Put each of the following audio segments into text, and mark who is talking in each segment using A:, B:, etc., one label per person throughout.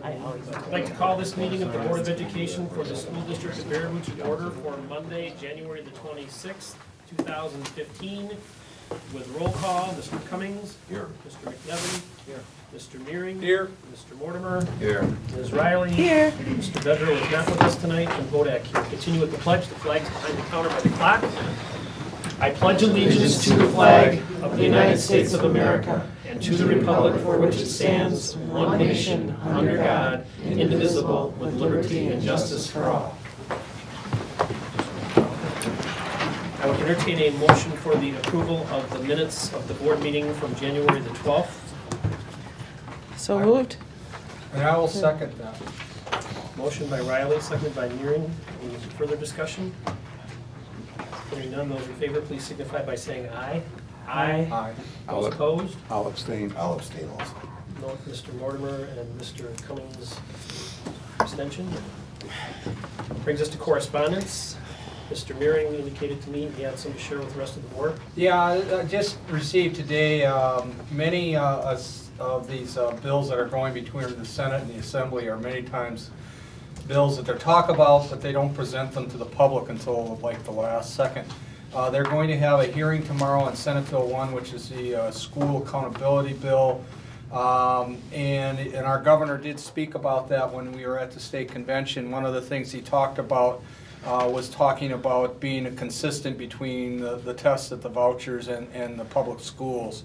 A: I'd like to call this meeting of the Board of Education for the School District of Baraboo to order for Monday, January the 26th, 2015. With roll call, Mr. Cummings.
B: Here.
A: Mr. McNevin. Here. Mr. Meering.
B: Here.
A: Mr. Mortimer.
B: Here.
A: Ms. Riley.
C: Here.
A: Mr. Bedrow is not with us tonight, and Bodak here. Continue with the pledge. The flag is behind the counter by the clock. I pledge allegiance to the flag of the United States of America and to the republic for which it stands, one nation, under God, indivisible, with liberty and justice for all. I would entertain a motion for the approval of the minutes of the board meeting from January the 12th.
C: So moved.
D: And I will second that.
A: Motion by Riley, seconded by Meering. Any further discussion? Hearing none, those in favor, please signify by saying aye. Aye.
D: Aye.
A: Those opposed?
B: I'll abstain. I'll abstain also.
A: Note Mr. Mortimer and Mr. Cummings' abstention. Brings us to correspondence. Mr. Meering indicated to me he had some to share with the rest of the board.
D: Yeah, I just received today many of these bills that are going between the Senate and the Assembly are many times bills that they talk about, but they don't present them to the public until like the last second. They're going to have a hearing tomorrow on Senate Bill 1, which is the school accountability bill. And our governor did speak about that when we were at the state convention. One of the things he talked about was talking about being consistent between the tests at the vouchers and the public schools.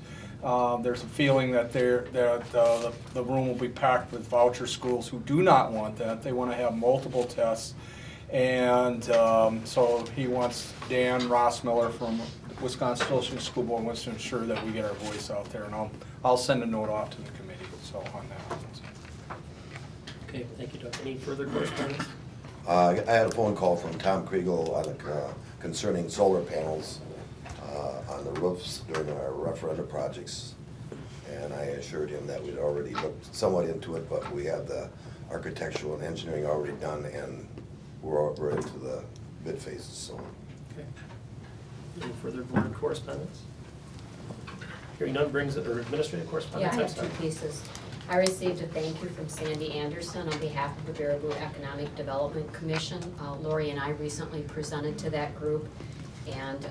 D: There's a feeling that the room will be packed with voucher schools who do not want that. They want to have multiple tests. And so he wants, Dan Rossmiller from Wisconsin Social School Board wants to ensure that we get our voice out there. And I'll send a note off to the committee on that.
A: Okay, thank you, Doug. Any further correspondence?
B: I had a phone call from Tom Kriegel on concerning solar panels on the roofs during our referendum projects, and I assured him that we'd already looked somewhat into it, but we have the architectural and engineering already done, and we're into the bid phases. So,
A: okay. Any further board correspondence? Hearing none, brings it, or administrative correspondence?
E: Yeah, I have two pieces. I received a thank you from Sandy Anderson on behalf of the Baraboo Economic Development Commission. Lori and I recently presented to that group, and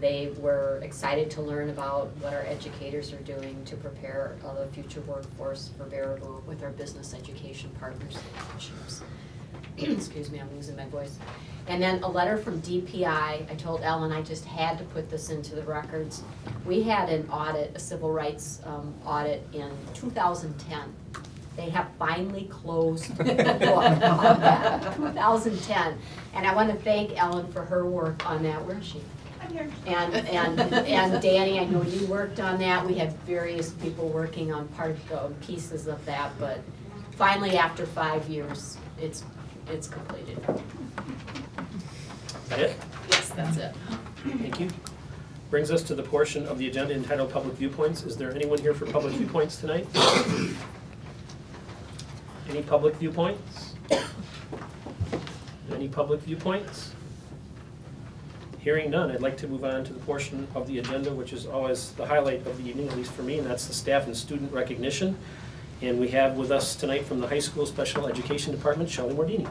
E: they were excited to learn about what our educators are doing to prepare the future workforce for Baraboo with our business education partners. Excuse me, I'm losing my voice. And then a letter from DPI. I told Ellen I just had to put this into the records. We had an audit, a civil rights audit in 2010. They have finally closed the book on that, 2010. And I want to thank Ellen for her work on that. Where is she? I'm here. And Danny, I know you worked on that. We had various people working on pieces of that, but finally after 5 years, it's completed.
A: Is that it?
E: Yes, that's it.
A: Thank you. Brings us to the portion of the agenda entitled Public Viewpoints. Is there anyone here for public viewpoints tonight? Any public viewpoints? Any public viewpoints? Hearing none, I'd like to move on to the portion of the agenda which is always the highlight of the evening, at least for me, and that's the staff and student recognition. And we have with us tonight from the high school special education department, Shelley Mordini.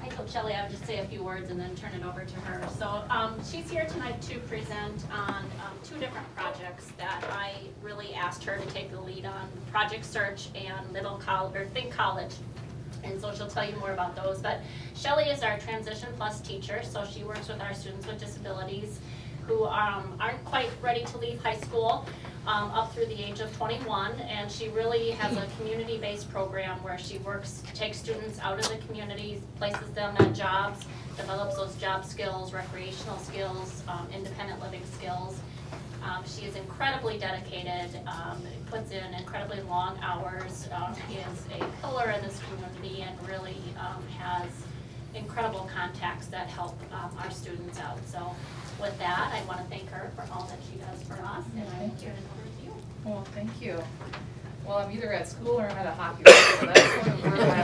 F: I told Shelley I would just say a few words and then turn it over to her. So she's here tonight to present on two different projects that I really asked her to take the lead on: Project Search and Think College. And so she'll tell you more about those. But Shelley is our Transition Plus teacher, so she works with our students with disabilities who aren't quite ready to leave high school up through the age of 21. And she really has a community-based program where she takes students out of the communities, places them at jobs, develops those job skills, recreational skills, independent living skills. She is incredibly dedicated, puts in incredibly long hours, is a pillar in this community, and really has incredible contacts that help our students out. So with that, I want to thank her for all that she does for us, and I will turn it over to you.
G: Well, thank you. Well, I'm either at school or I'm at a hockey game, so that's one of where my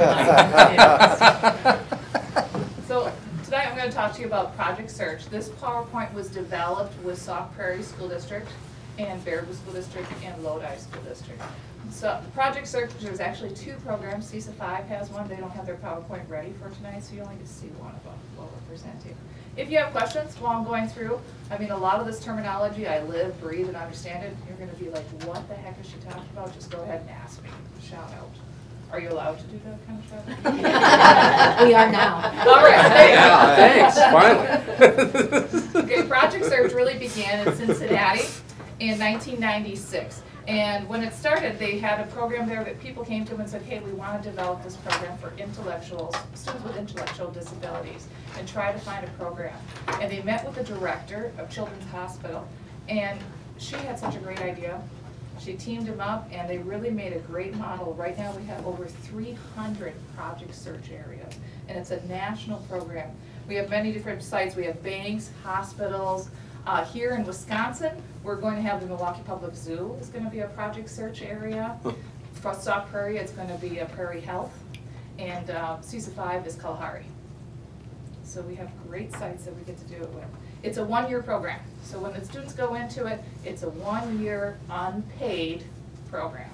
G: life is. to you about Project Search. This PowerPoint was developed with Sauk Prairie School District and Baraboo School District and Lodi School District. So Project Search, there's actually 2 programs. CISA 5 has one. They don't have their PowerPoint ready for tonight, so you only get to see one of them while we're presenting. If you have questions while I'm going through, I mean, a lot of this terminology, I live, breathe, and understand it. You're gonna be like, what the heck is she talking about? Just go ahead and ask me, shout out. Are you allowed to do that kind of stuff?
E: We are now.
G: All right,
D: Yeah, thanks, finally.
G: Okay, Project Search really began in Cincinnati in 1996. And when it started, they had a program there that people came to them and said, hey, we want to develop this program for intellectuals, students with intellectual disabilities, and try to find a program. And they met with the director of Children's Hospital, and she had such a great idea. She teamed them up, and they really made a great model. Right now, we have over 300 Project Search areas, and it's a national program. We have many different sites. We have banks, hospitals. Here in Wisconsin, we're going to have the Milwaukee Public Zoo is going to be a Project Search area. For Sauk Prairie, it's going to be a Prairie Health, and CISA 5 is Kalahari. So we have great sites that we get to do it with. It's a 1-year program, so when the students go into it, it's a 1-year unpaid program.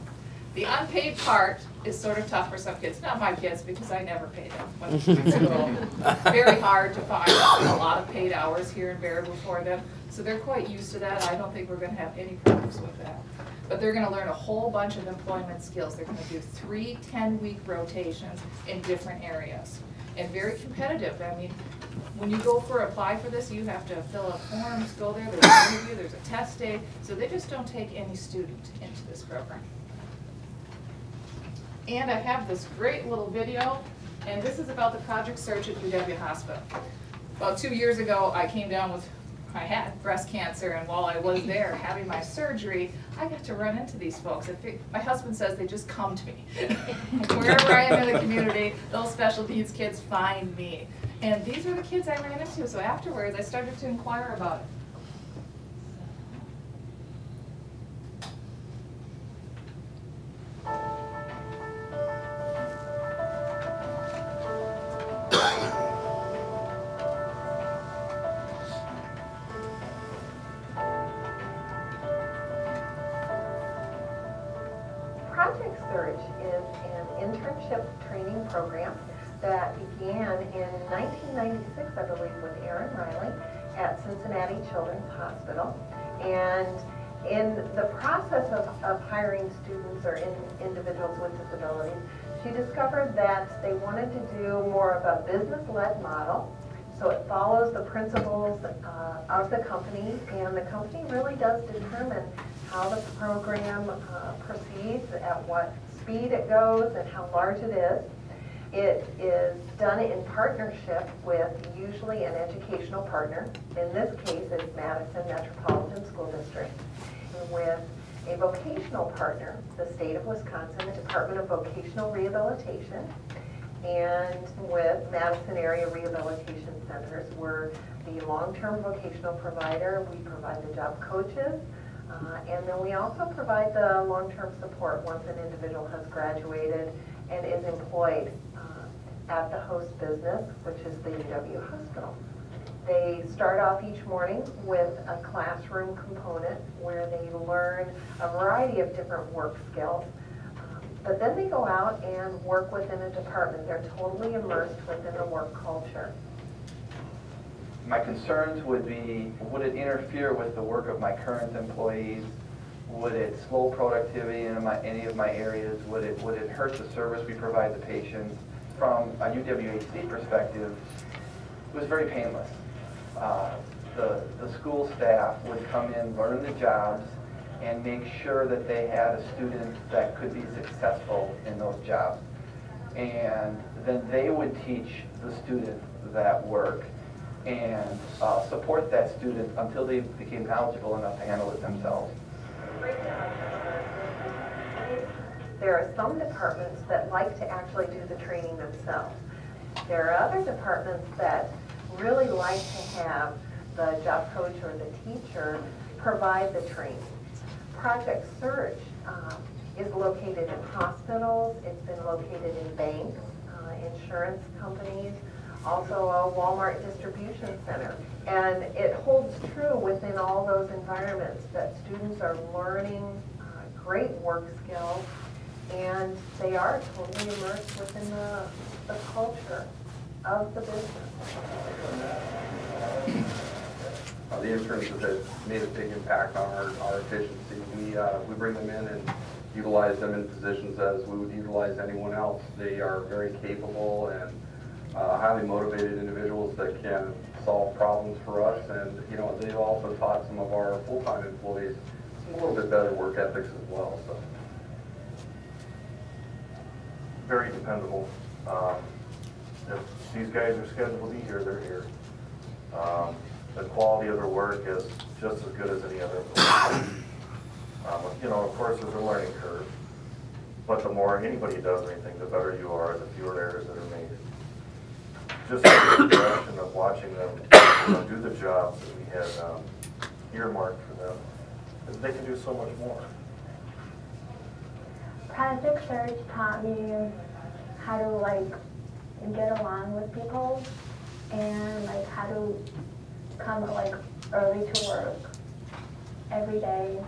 G: The unpaid part is sort of tough for some kids, not my kids, because I never paid them when they were in school. Very hard to find a lot of paid hours here in Baraboo for them, so they're quite used to that. I don't think we're going to have any problems with that. But they're going to learn a whole bunch of employment skills. They're going to do 3 10-week rotations in different areas, and very competitive. I mean, when you go apply for this, you have to fill out forms, go there, there's an interview, there's a test day, so they just don't take any student into this program. And I have this great little video, and this is about the Project Search at UW Hospital. About 2 years ago, I came down with, I had breast cancer, and while I was there having my surgery, I got to run into these folks. My husband says they just come to me. Wherever I am in the community, those special needs kids find me. And these are the kids I ran into, so afterwards I started to inquire about it.
H: Project Search is an internship training program that began in 1996, I believe, with Erin Riley at Cincinnati Children's Hospital. And in the process of hiring students or individuals with disabilities, she discovered that they wanted to do more of a business-led model. So it follows the principles of the company, and the company really does determine how the program proceeds, at what speed it goes, and how large it is. It is done in partnership with usually an educational partner. In this case, it's Madison Metropolitan School District, and with a vocational partner, the state of Wisconsin, the Department of Vocational Rehabilitation, and with Madison Area Rehabilitation Centers. We're the long-term vocational provider. We provide the job coaches, and then we also provide the long-term support once an individual has graduated and is employed at the host business, which is the UW Hospital. They start off each morning with a classroom component where they learn a variety of different work skills, but then they go out and work within a department. They're totally immersed within the work culture.
I: My concerns would be, would it interfere with the work of my current employees? Would it slow productivity in any of my areas? Would it hurt the service we provide the patients? From a UWHC perspective, it was very painless. The school staff would come in, learn the jobs, and make sure that they had a student that could be successful in those jobs. And then they would teach the student that work and support that student until they became knowledgeable enough to handle it themselves.
H: There are some departments that like to actually do the training themselves. There are other departments that really like to have the job coach or the teacher provide the training. Project Search is located in hospitals, it's been located in banks, insurance companies, also a Walmart distribution center. And it holds true within all those environments that students are learning great work skills, and they are totally immersed within the culture of the business.
J: The interns have made a big impact on our efficiency. We bring them in and utilize them in positions as we would utilize anyone else. They are very capable and highly motivated individuals that can solve problems for us, and they've also taught some of our full-time employees some a little bit better work ethics as well. So
K: very dependable. If these guys are scheduled to be here, they're here. The quality of their work is just as good as any other employee. Of course, there's a learning curve, but the more anybody does anything, the better you are, the fewer errors that are made. Just the progression of watching them do the jobs that we had earmarked for them, they can do so much more.
L: Project Search taught me how to get along with people and how to come early to work every day.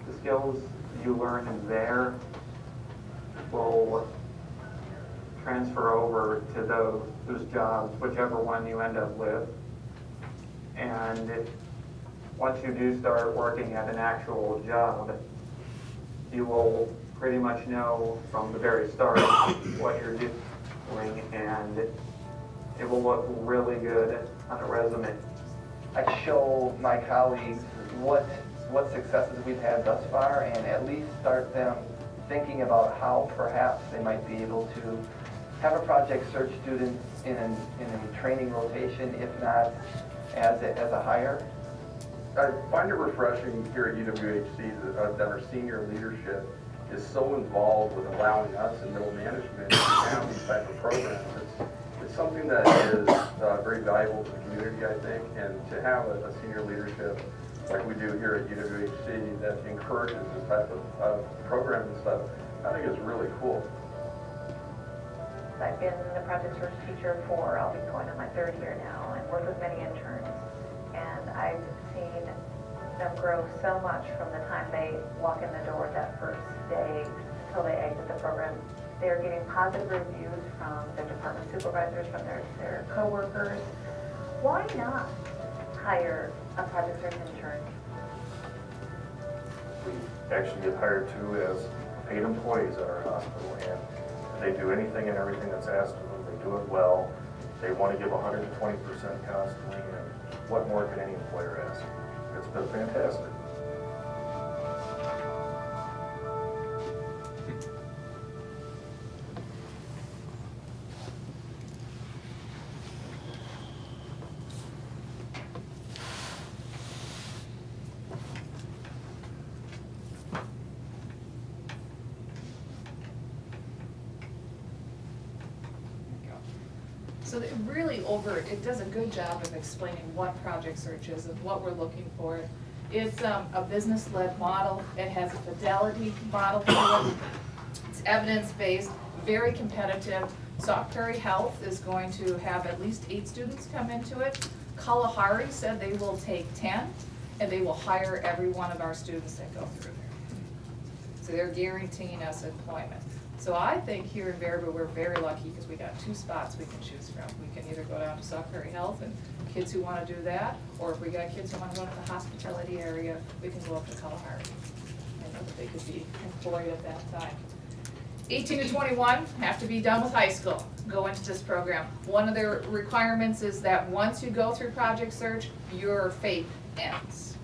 I: The skills you learn in there will transfer over to those jobs, whichever one you end up with. And once you do start working at an actual job, you will pretty much know from the very start what you're doing, and it will look really good on a resume.
J: I show my colleagues what successes we've had thus far, and at least start them thinking about how perhaps they might be able to have a project search student in a training rotation, if not as a hire. I find it refreshing here at UWHC that our senior leadership is so involved with allowing us in middle management to have these type of programs. It's something that is very valuable to the community, I think, and to have a senior leadership like we do here at UWHC that encourages this type of program and stuff, I think is really cool.
H: I've been the project search teacher I'll be going on my 3rd year now, and worked with many interns. And I've seen them grow so much from the time they walk in the door that first day until they exit the program. They're getting positive reviews from their department supervisors, from their coworkers. Why not hire a project search intern?
K: We actually get hired too as paid employees at our hospital, and they do anything and everything that's asked of them. They do it well. They want to give 120% constantly, and what more can any employer ask? It's been fantastic.
G: So it does a good job of explaining what Project Search is and what we're looking for. It's a business-led model. It has a fidelity model to it. It's evidence-based, very competitive. Sauk Prairie Health is going to have at least 8 students come into it. Kalahari said they will take 10, and they will hire every one of our students that go through there. So they're guaranteeing us employment. So I think here in Baraboo, we're very lucky because we got 2 spots we can choose from. We can either go down to Sauk Prairie Health and kids who want to do that, or if we got kids who want to go to the hospitality area, we can go up to Kalahari. I know that they could be employed at that time. 18 to 21 have to be done with high school, go into this program. One of their requirements is that once you go through Project Search, your faith ends.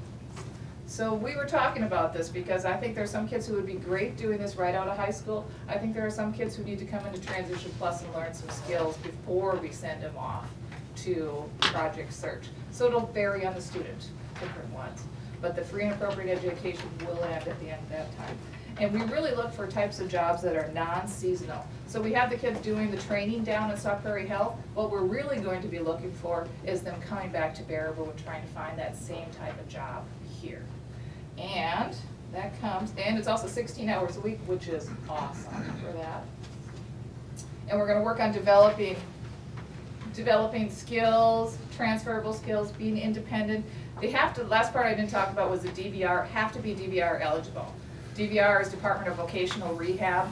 G: So we were talking about this because I think there's some kids who would be great doing this right out of high school. I think there are some kids who need to come into Transition Plus and learn some skills before we send them off to Project Search. So it'll vary on the student, different ones. But the free and appropriate education will end at the end of that time. And we really look for types of jobs that are non-seasonal. So we have the kids doing the training down at Sauk Prairie Health. What we're really going to be looking for is them coming back to Baraboo and trying to find that same type of job here. And that comes, and it's also 16 hours a week, which is awesome for that. And we're going to work on developing developing skills, transferable skills, being independent. They have to, last part I didn't talk about was the DVR, have to be DVR eligible. DVR is Department of Vocational Rehab.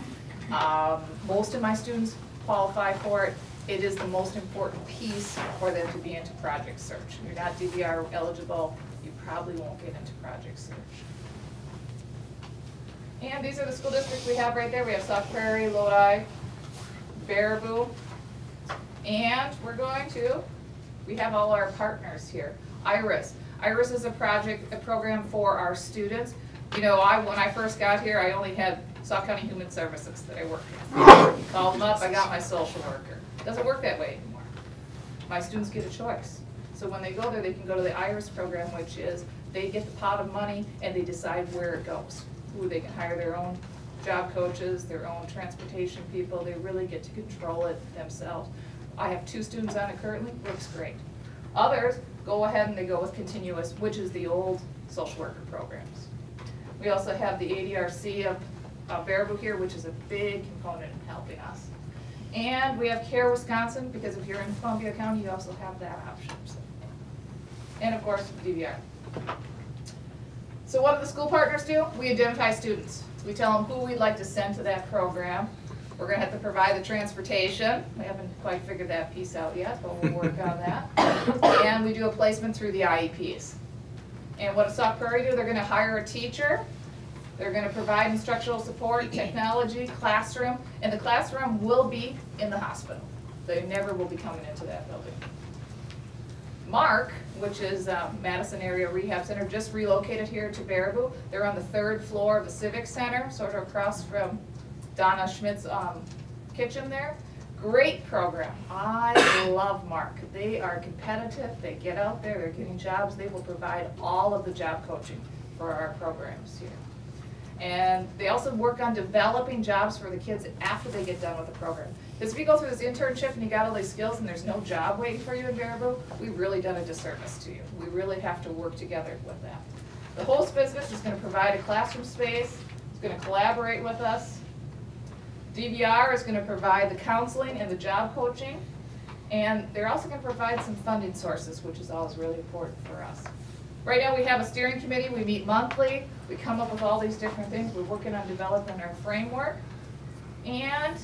G: Most of my students qualify for it. It is the most important piece for them to be into Project Search. If you're not DVR eligible, you probably won't get into Project Search. And these are the school districts we have right there. We have Sauk Prairie, Lodi, Baraboo. And we have all our partners here. IRIS. IRIS is a program for our students. You know, when I first got here, I only had Sauk County Human Services that I worked with. Called them up, I got my social worker. It doesn't work that way anymore. My students get a choice. So when they go there, they can go to the IRIS program, which is they get the pot of money and they decide where it goes. Who they can hire their own job coaches, their own transportation people. They really get to control it themselves. I have 2 students on it currently, works great. Others go ahead and they go with Continuous, which is the old social worker programs. We also have the ADRC of Baraboo here, which is a big component in helping us. And we have CARE Wisconsin, because if you're in Columbia County, you also have that option. And of course, DVR. So what do the school partners do? We identify students. We tell them who we'd like to send to that program. We're going to have to provide the transportation. We haven't quite figured that piece out yet, but we'll work on that. And we do a placement through the IEPs. And what does Sauk Prairie do? They're going to hire a teacher. They're going to provide instructional support, technology, classroom, and the classroom will be in the hospital. They never will be coming into that building. MARC, which is Madison Area Rehab Center, just relocated here to Baraboo. They're on the 3rd floor of the Civic Center, sort of across from Donna Schmidt's kitchen there. Great program. I love MARC. They are competitive. They get out there. They're getting jobs. They will provide all of the job coaching for our programs here. And they also work on developing jobs for the kids after they get done with the program. Because if you go through this internship and you got all these skills and there's no job waiting for you in Baraboo, we've really done a disservice to you. We really have to work together with that. The host business is going to provide a classroom space. It's going to collaborate with us. DVR is going to provide the counseling and the job coaching. And they're also going to provide some funding sources, which is always really important for us. Right now we have a steering committee. We meet monthly. We come up with all these different things. We're working on developing our framework. And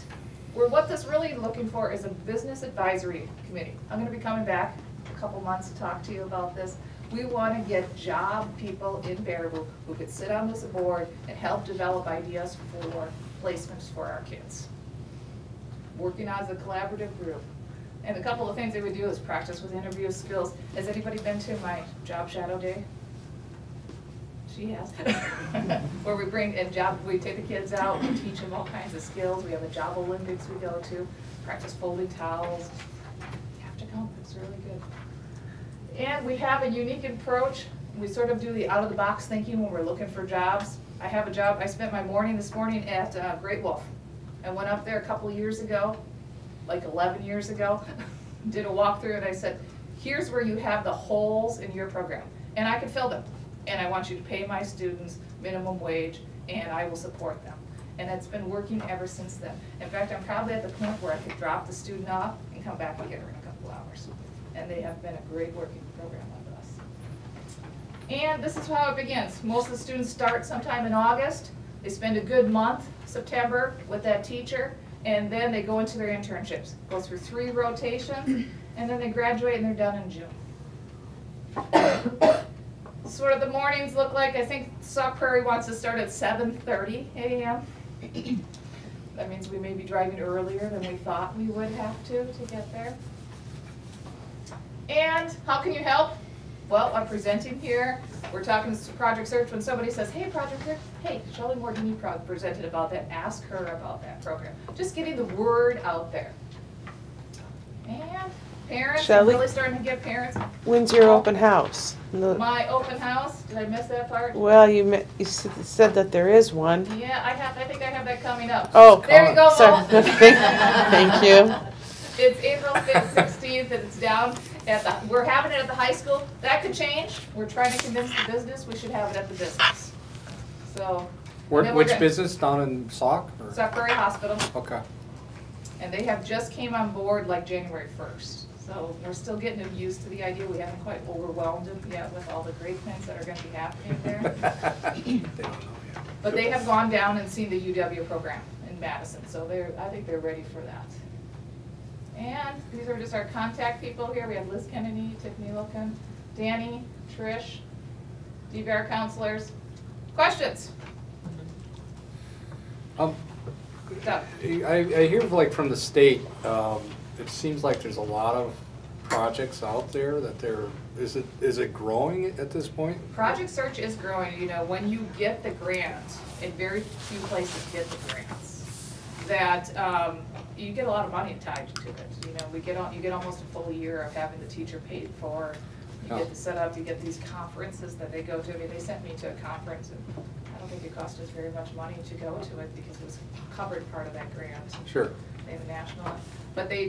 G: what this really looking for is a business advisory committee. I'm going to be coming back a couple months to talk to you about this. We want to get job people in Baraboo who could sit on this board and help develop ideas for placements for our kids. Working as a collaborative group. And a couple of things they would do is practice with interview skills. Has anybody been to my job shadow day? She has. Where we we take the kids out, we teach them all kinds of skills. We have a job Olympics we go to, practice folding towels. You have to come, it's really good. And we have a unique approach. We sort of do the out-of-the-box thinking when we're looking for jobs. I have a job, I spent my morning this morning at Great Wolf. I went up there a couple years ago, like 11 years ago, did a walkthrough and I said, here's where you have the holes in your program. And I can fill them. And I want you to pay my students minimum wage and I will support them. And it's been working ever since then. In fact, I'm probably at the point where I could drop the student off and come back and get her in a couple hours. And they have been a great working program with us. And this is how it begins. Most of the students start sometime in August. They spend a good month, September, with that teacher. And then they go into their internships. Go through 3 rotations. And then they graduate and they're done in June. Sort of the mornings look like, I think Sauk Prairie wants to start at 7:30 a.m. That means we may be driving earlier than we thought we would have to get there. And how can you help? Well, I'm presenting here. We're talking to Project Search. When somebody says, hey, Project Search, hey, Shelley Mordini presented about that, ask her about that program. Just getting the word out there. And parents,
C: Shelley?
G: I'm really starting to get parents.
C: When's your open house?
G: My open house, did I miss that part?
C: Well, you said that there is one.
G: Yeah, I think I have that coming up.
C: Oh,
G: there you go,
C: sorry.
G: Mo.
C: Thank you.
G: It's April 5th, 16th, and it's down at we're having it at the high school. That could change. We're trying to convince the business we should have it at the business. So.
D: Which business, down in Sauk?
G: Sauk Prairie Hospital.
D: Okay.
G: And they have just came on board like January 1st. So we're still getting them used to the idea. We haven't quite overwhelmed them yet with all the great things that are gonna be happening there. But they have gone down and seen the UW program in Madison, so I think they're ready for that. And these are just our contact people here. We have Liz Kennedy, Tiffany Wilkin, Danny, Trish, DVR counselors. Questions? Doug?
D: I hear like from the state, it seems like there's a lot of projects out there that is it growing at this point?
G: Project Search is growing. You know, when you get the grant, and very few places get the grants, that you get a lot of money tied to it. You know, you get almost a full year of having the teacher paid for. You get to set up, you get these conferences that they go to. I mean, they sent me to a conference, and I don't think it cost us very much money to go to it because it was covered part of that grant.
D: Sure.
G: They have a national, but they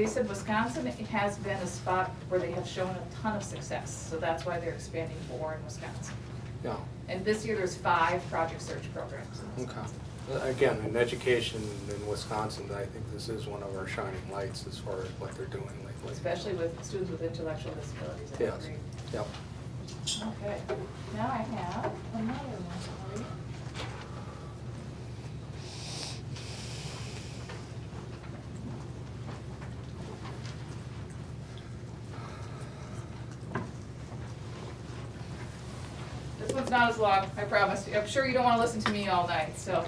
G: said Wisconsin has been a spot where they have shown a ton of success, so that's why they're expanding more in Wisconsin.
D: Yeah.
G: And this year there's 5 Project Search programs in Wisconsin.
D: Okay. Again, in education in Wisconsin, I think this is one of our shining lights as far as what they're doing lately.
G: Especially with students with intellectual disabilities. I
D: Yes.
G: agree.
D: Yep.
G: Okay, now I have another one for you. This one's not as long, I promise. I'm sure you don't want to listen to me all night, so.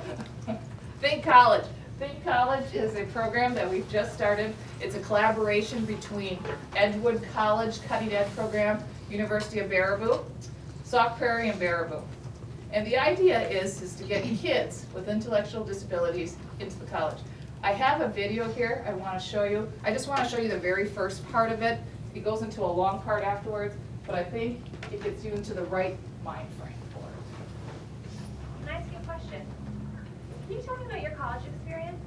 G: Think College. Think College is a program that we've just started. It's a collaboration between Edgewood College Cutting Edge Program, University of Baraboo, Sauk Prairie, and Baraboo. And the idea is to get kids with intellectual disabilities into the college. I have a video here I want to show you. I just want to show you the very first part of it. It goes into a long part afterwards, but I think it gets you into the right mind frame for it.
M: Can I ask you a question? Can you tell me about your college experience?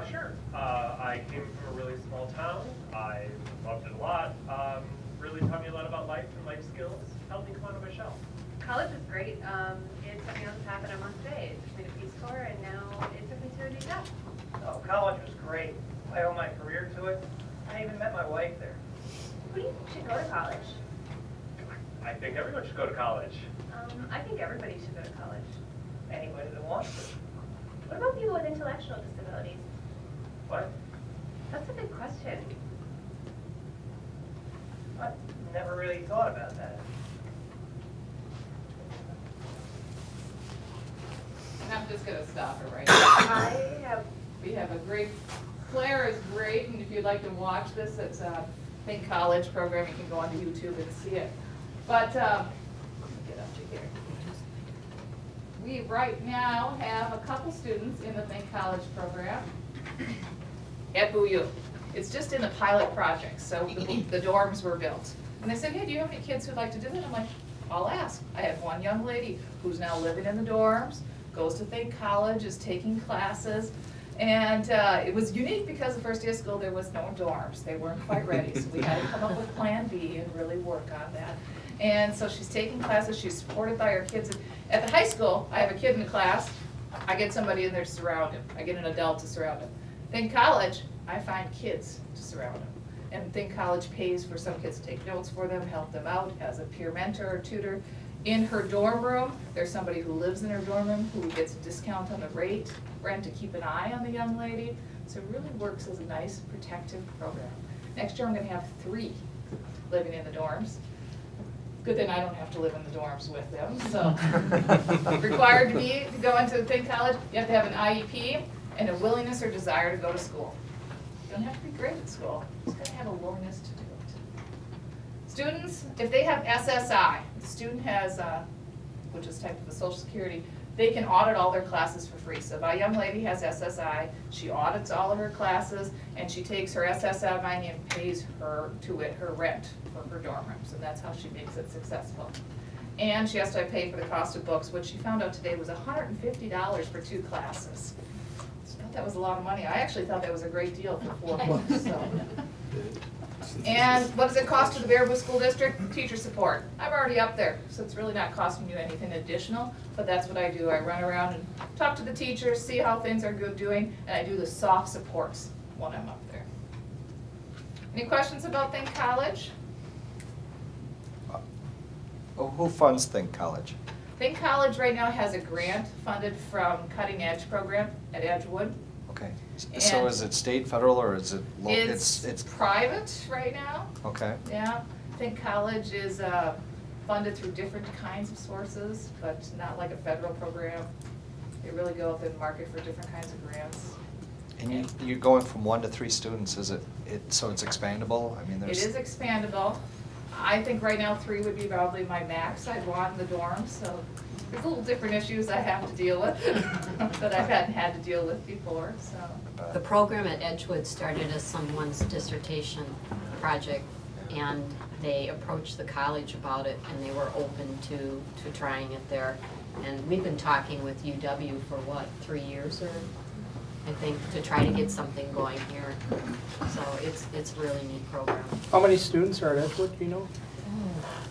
N: Sure. I came from a really small town. I loved it a lot. Really taught me a lot about life and life skills. Helped me come out of my shell.
M: College was great. It took me on the path that I'm on today. It took me to Peace Corps, and now it took me to a new job.
N: Oh, college was great. I owe my career to it. I even met my wife there.
M: Who do you think should go to college?
N: I think everyone should go to college.
M: I think everybody should go to college.
N: Anybody that wants to.
M: What about people with intellectual disabilities?
N: What?
M: That's a good question.
N: I never really thought about that.
G: And I'm just gonna stop it right now. We have a great, Claire is great, and if you'd like to watch this, it's a Think College program. You can go onto YouTube and see it. But, let me get up to here. We right now have a couple students in the Think College program at BOU. It's just in the pilot project, so the dorms were built. And they said, hey, do you have any kids who'd like to do that? I'm like, I'll ask. I have one young lady who's now living in the dorms, goes to Think College, is taking classes. And it was unique because the first day of school there was no dorms. They weren't quite ready, so we had to come up with Plan B and really work on that. And so she's taking classes, she's supported by her kids. At the high school, I have a kid in the class, I get somebody in there to surround him. I get an adult to surround him. Think College, I find kids to surround him. And Think College pays for some kids to take notes for them, help them out as a peer mentor or tutor. In her dorm room, there's somebody who lives in her dorm room who gets a discount on the rent to keep an eye on the young lady. So it really works as a nice protective program. Next year I'm gonna have 3 living in the dorms. Good thing I don't have to live in the dorms with them, so. Required to go into Think College, you have to have an IEP and a willingness or desire to go to school. You don't have to be great at school, you just gotta have a willingness to do it. Students, if they have SSI, the student has, which is type of a Social Security, they can audit all their classes for free. So if a young lady has SSI, she audits all of her classes, and she takes her SSI money and pays her rent for her dorm rooms, and that's how she makes it successful. And she has to pay for the cost of books, which she found out today was $150 for 2 classes. So I thought that was a lot of money. I actually thought that was a great deal for 4 books. So. And what does it cost to the Baraboo School District? Teacher support. I'm already up there, so it's really not costing you anything additional, but that's what I do. I run around and talk to the teachers, see how things are doing, and I do the soft supports when I'm up there. Any questions about Think College?
O: Who funds Think College?
G: Think College right now has a grant funded from Cutting Edge program at Edgewood.
O: Okay. So
G: And
O: is it state, federal, or is it local?
G: It's private right now.
O: Okay.
G: Yeah, Think College is funded through different kinds of sources, but not like a federal program. They really go out and market for different kinds of grants.
O: And you're going from 1 to 3 students, is it, so it's expandable? I mean,
G: It
O: there's.
G: is expandable. I think right now 3 would be probably my max I'd want in the dorms, so there's a little different issues I have to deal with that I hadn't had to deal with before, so.
E: The program at Edgewood started as someone's dissertation project, and they approached the college about it, and they were open to trying it there. And we've been talking with UW for what, 3 years, or I think, to try to get something going here. So it's a really neat program.
A: How many students are at Edgewood, do you know?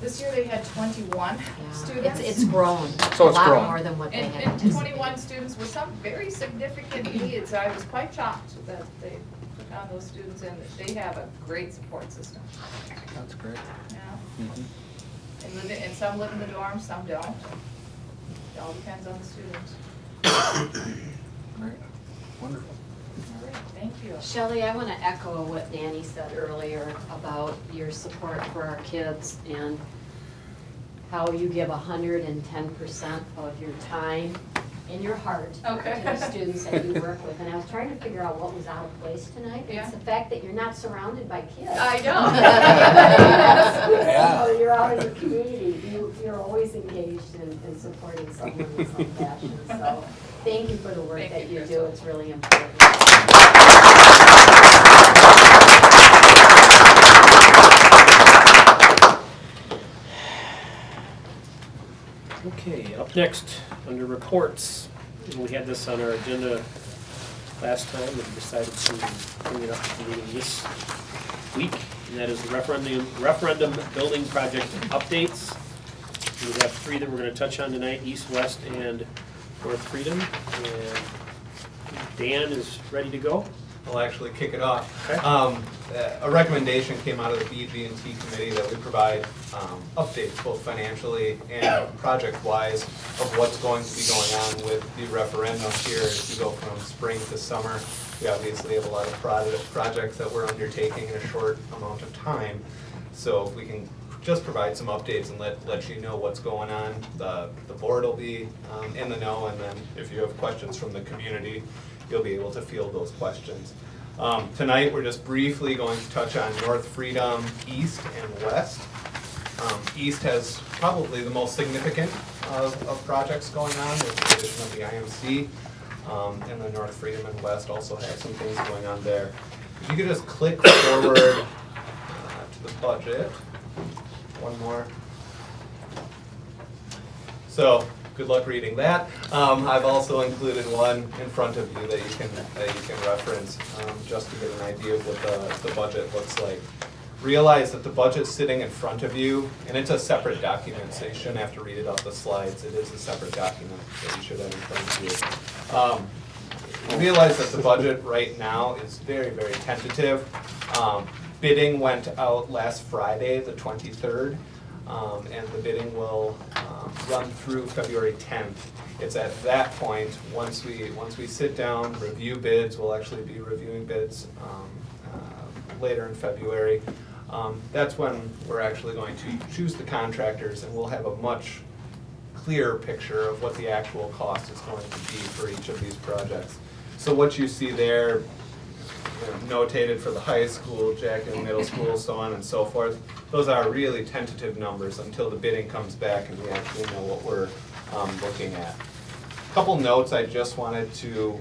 G: This year they had 21 students.
E: It's grown.
A: So it's
E: a lot
A: grown.
E: more than what they had
G: And
E: anticipated.
G: 21 students with some very significant needs. I was quite shocked that they took on those students, and they have a great support system.
O: That's great.
G: Yeah. And some live in the dorms, some don't. It all depends on the student.
O: Great. Wonderful.
G: All right, thank you.
E: Shelley, I want to echo what Danny said earlier about your support for our kids and how you give 110% of your time and your heart to the students that you work with. And I was trying to figure out what was out of place tonight. It's the fact that you're not surrounded by kids.
G: I know.
E: Yeah. You're out in the community. You're always engaged in supporting someone in some fashion. So thank you for the work that you do. It's really important.
A: Okay, up next, under reports, and we had this on our agenda last time, and decided to bring it up at the meeting this week, and that is the referendum building project updates. We have 3 that we're going to touch on tonight: East, West, and North Freedom. And Dan is ready to go.
P: I'll actually kick it off.
A: Okay.
P: A recommendation came out of the BG&T committee that we provide updates both financially and project-wise of what's going to be going on with the referendum here as we go from spring to summer. We obviously have a lot of projects that we're undertaking in a short amount of time. So if we can just provide some updates and let you know what's going on, the board will be in the know, and then if you have questions from the community, you'll be able to field those questions. Tonight, we're just briefly going to touch on North Freedom, East, and West. East has probably the most significant of projects going on with the addition of the IMC, and the North Freedom and West also have some things going on there. If you could just click forward to the budget. One more. So, good luck reading that. I've also included one in front of you that you can reference just to get an idea of what the budget looks like. Realize that the budget's sitting in front of you, and it's a separate document, so you shouldn't have to read it off the slides. It is a separate document that you should have in front of you. Realize that the budget right now is very, very tentative. Bidding went out last Friday, the 23rd. And the bidding will run through February 10th. It's at that point, once we sit down, review bids, we'll actually be reviewing bids later in February. That's when we're actually going to choose the contractors, and we'll have a much clearer picture of what the actual cost is going to be for each of these projects. So what you see there, notated for the high school, Jackson Middle School, so on and so forth. Those are really tentative numbers until the bidding comes back and we actually know what we're looking at. A couple notes I just wanted to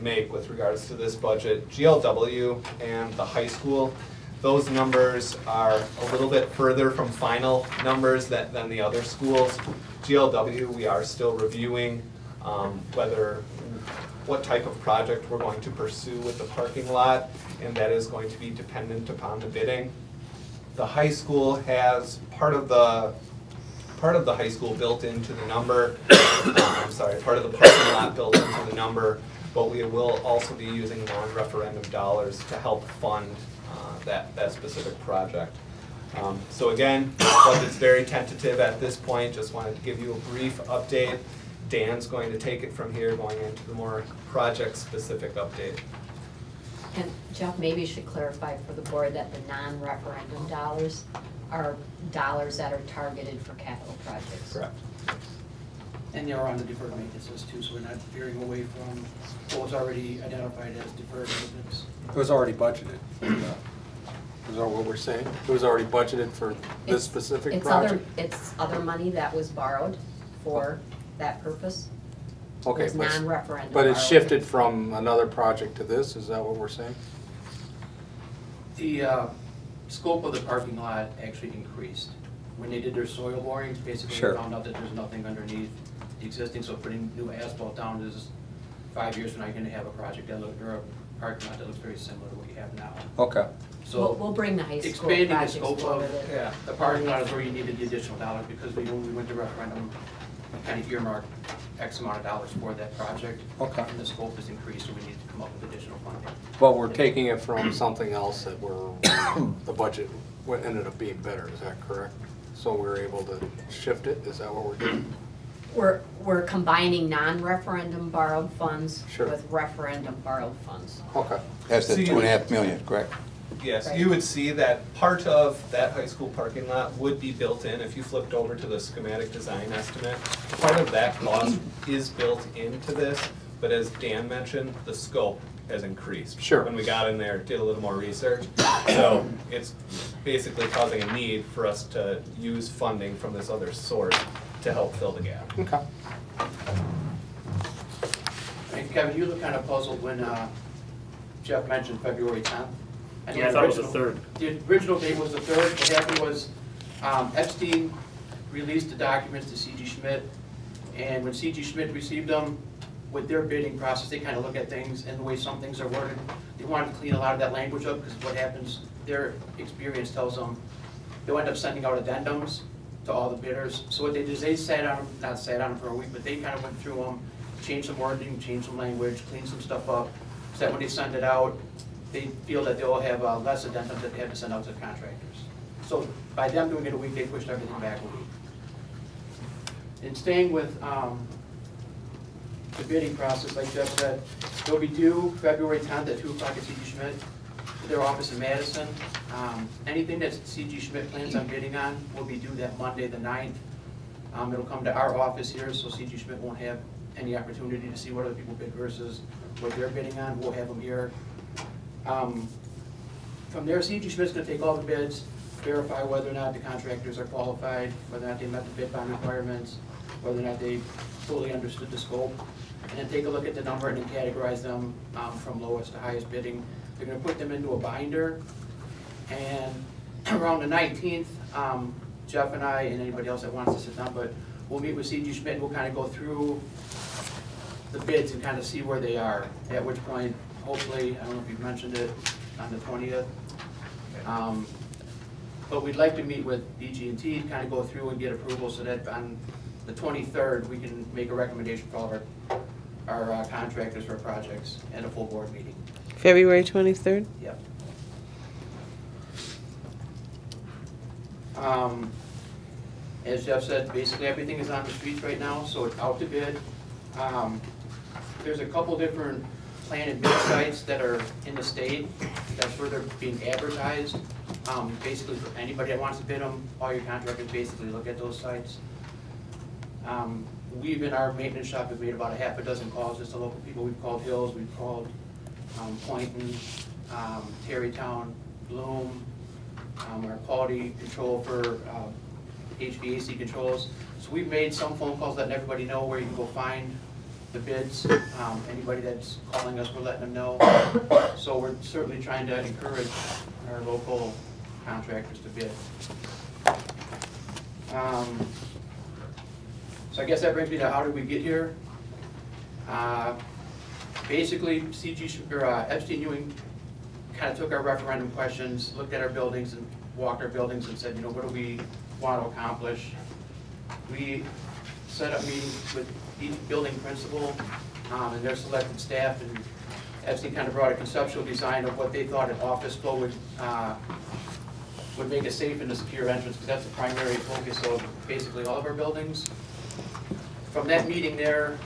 P: make with regards to this budget. GLW and the high school, those numbers are a little bit further from final numbers than the other schools. GLW, we are still reviewing what type of project we're going to pursue with the parking lot, and that is going to be dependent upon the bidding. The high school has part of the high school built into the number. Part of the parking lot built into the number. but we will also be using non-referendum dollars to help fund that specific project. So again, budget's very tentative at this point, just wanted to give you a brief update. Dan's going to take it from here, going into the more project-specific update.
E: And Jeff, maybe you should clarify for the board that the non-referendum dollars are dollars that are targeted for capital projects.
P: Correct.
Q: And they're on the deferred maintenances too, so we're not veering away from what was already identified as deferred maintenance.
R: It was already budgeted. Is that what we're saying? It was already budgeted for this specific project?
E: It's other money that was borrowed for that purpose.
R: Okay,
E: It was non-referendum
R: but it
E: borrowing.
R: shifted from another project to this, is that what we're saying?
Q: The scope of the parking lot actually increased. When they did their soil borings, basically
R: Sure.
Q: they found out that there's nothing underneath the existing, so putting new asphalt down is 5 years from now, you're gonna have a project that look, or a parking lot that looks very similar to what you have now.
R: Okay.
Q: So
E: We'll bring the high school
Q: expanding the
E: projects
Q: scope
E: forward.
Q: of the parking lot is where you needed the additional dollars, because we, when we went to referendum, kind of earmarked X amount of dollars for that project.
R: Okay.
Q: And the scope is increased, so we need to come up with additional funding.
R: But we're taking it from something else that the budget ended up being better, is that correct? So we're able to shift it, is that what we're doing?
E: We're combining non-referendum borrowed funds
R: Sure.
E: with referendum borrowed funds.
R: Okay.
S: That's the
P: So you-
S: 2.5 million, correct?
P: Yes,
E: Right.
P: you would see that part of that high school parking lot would be built in. If you flipped over to the schematic design estimate, part of that cost is built into this, but as Dan mentioned, the scope has increased.
R: Sure.
P: When we got in there, did a little more research, so it's basically causing a need for us to use funding from this other source to help fill the gap.
R: Okay.
Q: And Kevin, you look kind of puzzled when Jeff mentioned February 10th. know
A: Yeah, I thought it was the
Q: original-
A: 3rd.
Q: The original date was the 3rd. What happened was Epstein released the documents to C.G. Schmidt, and when C.G. Schmidt received them, with their bidding process, they kind of look at things and the way some things are worded. They wanted to clean a lot of that language up, because what happens, their experience tells them, they'll end up sending out addendums to all the bidders. So what they did is they not sat on them for a week, but they kind of went through them, changed some wording, changed some language, cleaned some stuff up, so that when they send it out, they feel that they'll have less addendums that they have to send out to the contractors. So by them doing it a week, they pushed everything back a week. And staying with the bidding process, like Jeff said, they'll be due February 10th at 2 o'clock at C.G. Schmidt, their office in Madison. Anything that C.G. Schmidt plans on bidding on will be due that Monday, the 9th. It'll come to our office here, so C.G. Schmidt won't have any opportunity to see what other people bid versus what they're bidding on. We'll have them here. From there, C.G. Schmidt's gonna take all the bids, verify whether or not the contractors are qualified, whether or not they met the bid bond requirements, whether or not they fully understood the scope, and then take a look at the number and then categorize them from lowest to highest bidding. They're gonna put them into a binder, and around the 19th, Jeff and I, and anybody else that wants to sit down, but we'll meet with C.G. Schmidt, and we'll kind of go through the bids and kind of see where they are, at which point, hopefully, I don't know if you've mentioned it, on the 20th. But we'd like to meet with BG&T, kind of go through and get approval so that on the 23rd, we can make a recommendation for all of our contractors for projects at a full board meeting.
C: February 23rd?
Q: Yep. As Jeff said, basically everything is on the streets right now, so it's out to bid. There's a couple different planted bid sites that are in the state. That's where they're being advertised. Basically, for anybody that wants to bid them, all your contractors basically look at those sites. We've, in our maintenance shop, have made about a half a dozen calls just to local people. We've called Hills, we've called Poynton, Terrytown, Bloom, our quality control for HVAC controls. So we've made some phone calls letting everybody know where you can go find the bids. Anybody that's calling us, we're letting them know. So we're certainly trying to encourage our local contractors to bid. So I guess that brings me to how did we get here? Basically, Epstein Ewing kind of took our referendum questions, looked at our buildings and walked our buildings and said, you know, what do we want to accomplish? We set up meetings with each building principal and their selected staff, and FC kind of brought a conceptual design of what they thought an office flow would make a safe and a secure entrance, because that's the primary focus of basically all of our buildings. From that meeting there,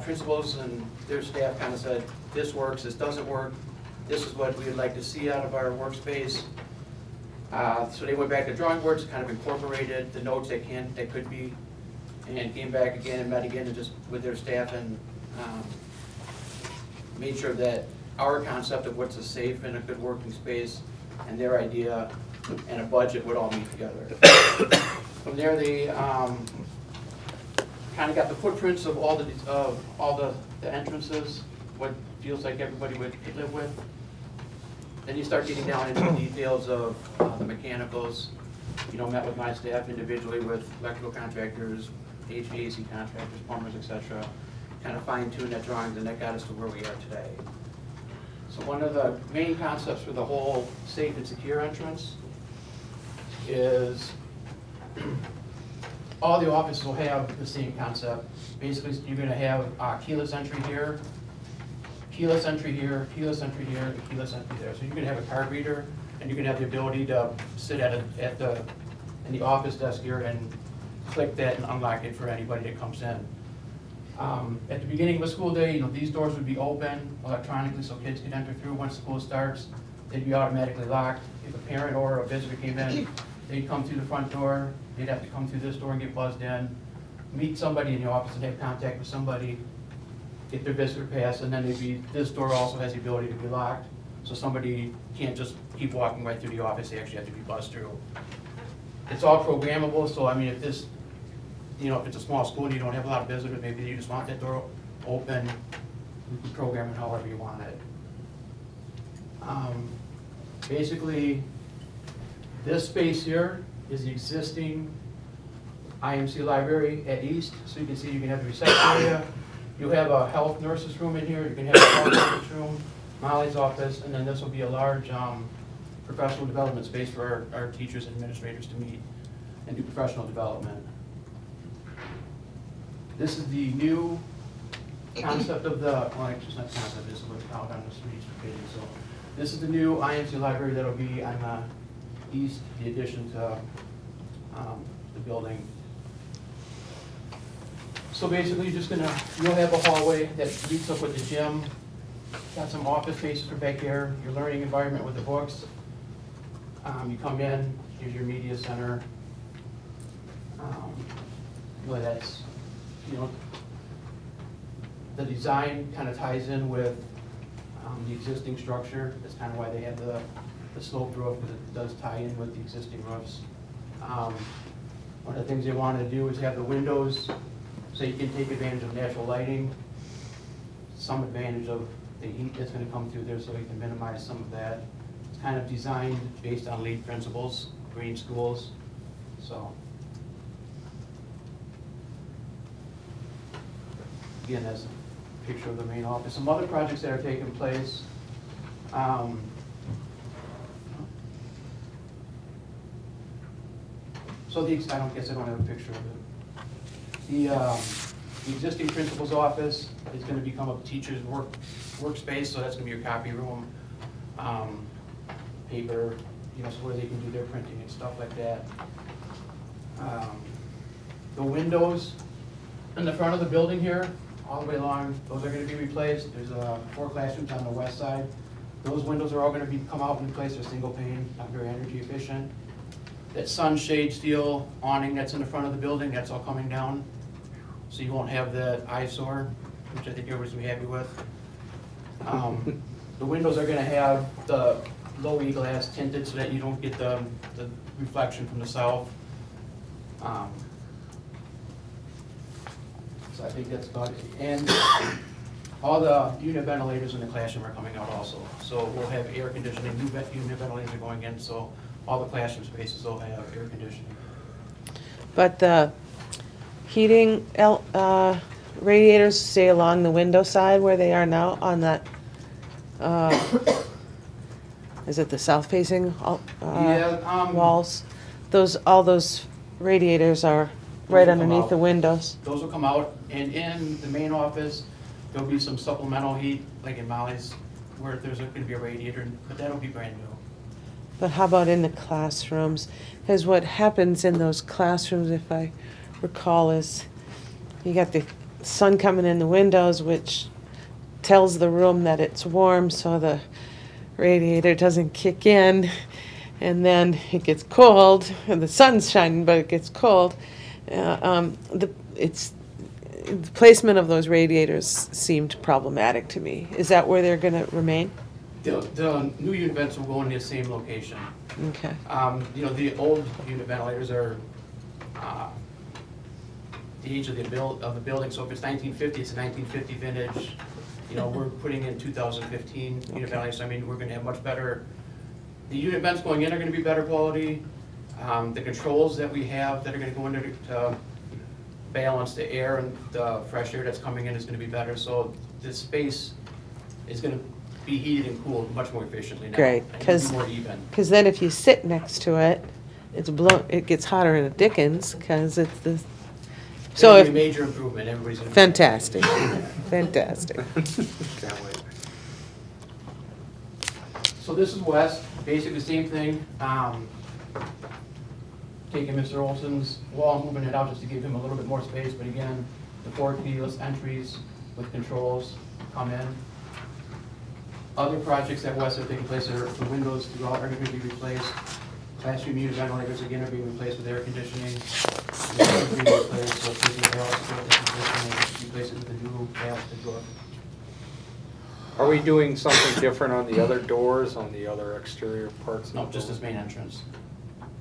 Q: principals and their staff kind of said, this works, this doesn't work, this is what we would like to see out of our workspace. So they went back to drawing boards, kind of incorporated the notes that could be, and came back again and met again and just with their staff and made sure that our concept of what's a safe and a good working space and their idea and a budget would all meet together. From there, they kind of got the footprints of all the entrances, what feels like everybody would live with. Then you start getting down into the details of the mechanicals. Met with my staff individually with electrical contractors, HVAC contractors, plumbers, etc. Kind of fine-tune that drawings, and that got us to where we are today. So one of the main concepts for the whole safe and secure entrance is all the offices will have the same concept. Basically, you're going to have keyless entry here, keyless entry here, keyless entry here, and keyless entry there. So you're going to have a card reader, and you're going to have the ability to sit in the office desk here and click that and unlock it for anybody that comes in. At the beginning of a school day, these doors would be open electronically so kids could enter through. Once school starts, they'd be automatically locked. If a parent or a visitor came in, they'd come through the front door, they'd have to come through this door and get buzzed in, meet somebody in the office and have contact with somebody, get their visitor pass, and then this door also has the ability to be locked, so somebody can't just keep walking right through the office, they actually have to be buzzed through. It's all programmable, so I mean, if it's a small school and you don't have a lot of visitors, maybe you just want that door open, you can program it however you want it. Basically, this space here is the existing IMC library at East, so you can see you can have the reception area. You have a health nurses room in here, you can have a health nurses room, Molly's office, and then this will be a large professional development space for our teachers and administrators to meet and do professional development. This is the new concept of it's not concept, this is what's out on the streets for kids. So this is the new IMC library that'll be on the east, the addition to the building. So basically, you'll have a hallway that meets up with the gym. Got some office spaces for back here, your learning environment with the books. You come in, here's your media center. That's, the design kind of ties in with the existing structure. That's kind of why they have the sloped roof, because it does tie in with the existing roofs. One of the things they wanted to do is have the windows so you can take advantage of natural lighting, some advantage of the heat that's going to come through there, so you can minimize some of that. It's kind of designed based on LEED principles, green schools. So again, that's a picture of the main office. Some other projects that are taking place. So I don't have a picture of it. The existing principal's office is going to become a teacher's workspace, so that's going to be your copy room, paper, so where they can do their printing and stuff like that. The windows in the front of the building here, all the way along, those are going to be replaced. There's 4 classrooms on the west side. Those windows are all going to come out and replaced. They're single pane, not very energy efficient. That sunshade steel awning that's in the front of the building, that's all coming down. So you won't have that eyesore, which I think everybody's going to be happy with. The windows are going to have the low E-glass tinted so that you don't get the reflection from the south. So I think that's about it. And all the unit ventilators in the classroom are coming out also. So we'll have air conditioning, new unit ventilators are going in, so all the classroom spaces will have air conditioning.
C: But the heating radiators stay along the window side where they are now on that, is it the south-facing walls? All those radiators are right underneath the windows.
Q: Those will come out, and in the main office, There'll be some supplemental heat, like in Molly's, where there's going to be a radiator, but that'll be brand new.
C: But how about in the classrooms? Because what happens in those classrooms, if I recall, is you got the sun coming in the windows, which tells the room that it's warm, so the radiator doesn't kick in, and then it gets cold, and the sun's shining, but it gets cold. The placement of those radiators seemed problematic to me. Is that where they're going to remain?
Q: The new unit vents will go in the same location.
C: Okay.
Q: You know, the old unit ventilators are the age of the building, so if it's 1950, it's a 1950 vintage. You know, we're putting in 2015 unit ventilators, so I mean, we're gonna have much better, the unit vents going in are gonna be better quality. The controls that we have that are gonna go in there to balance the air and the fresh air that's coming in is gonna be better, so this space is gonna be heated and cooled much more efficiently now.
C: Great,
Q: and it'll be more even.
C: because then if you sit next to it, it gets hotter in a Dickens, because it's the, so
Q: It'll be
C: if,
Q: a major improvement, everybody's gonna.
C: fantastic, fantastic.
R: Can't wait.
Q: So this is West, basically the same thing. Taking Mr. Olson's wall, moving it out just to give him a little bit more space, but again, the 4 keyless entries with controls come in. Other projects at West are taking place, the windows throughout are going to be replaced. Classroom unit ventilators again are being replaced with air conditioning. Being replaced, so taking the conditioning, replace it with a new ballasted door.
R: Are we doing something different on the other doors, on the other exterior parts? of
Q: No,
R: the
Q: just this
R: building?
Q: main entrance.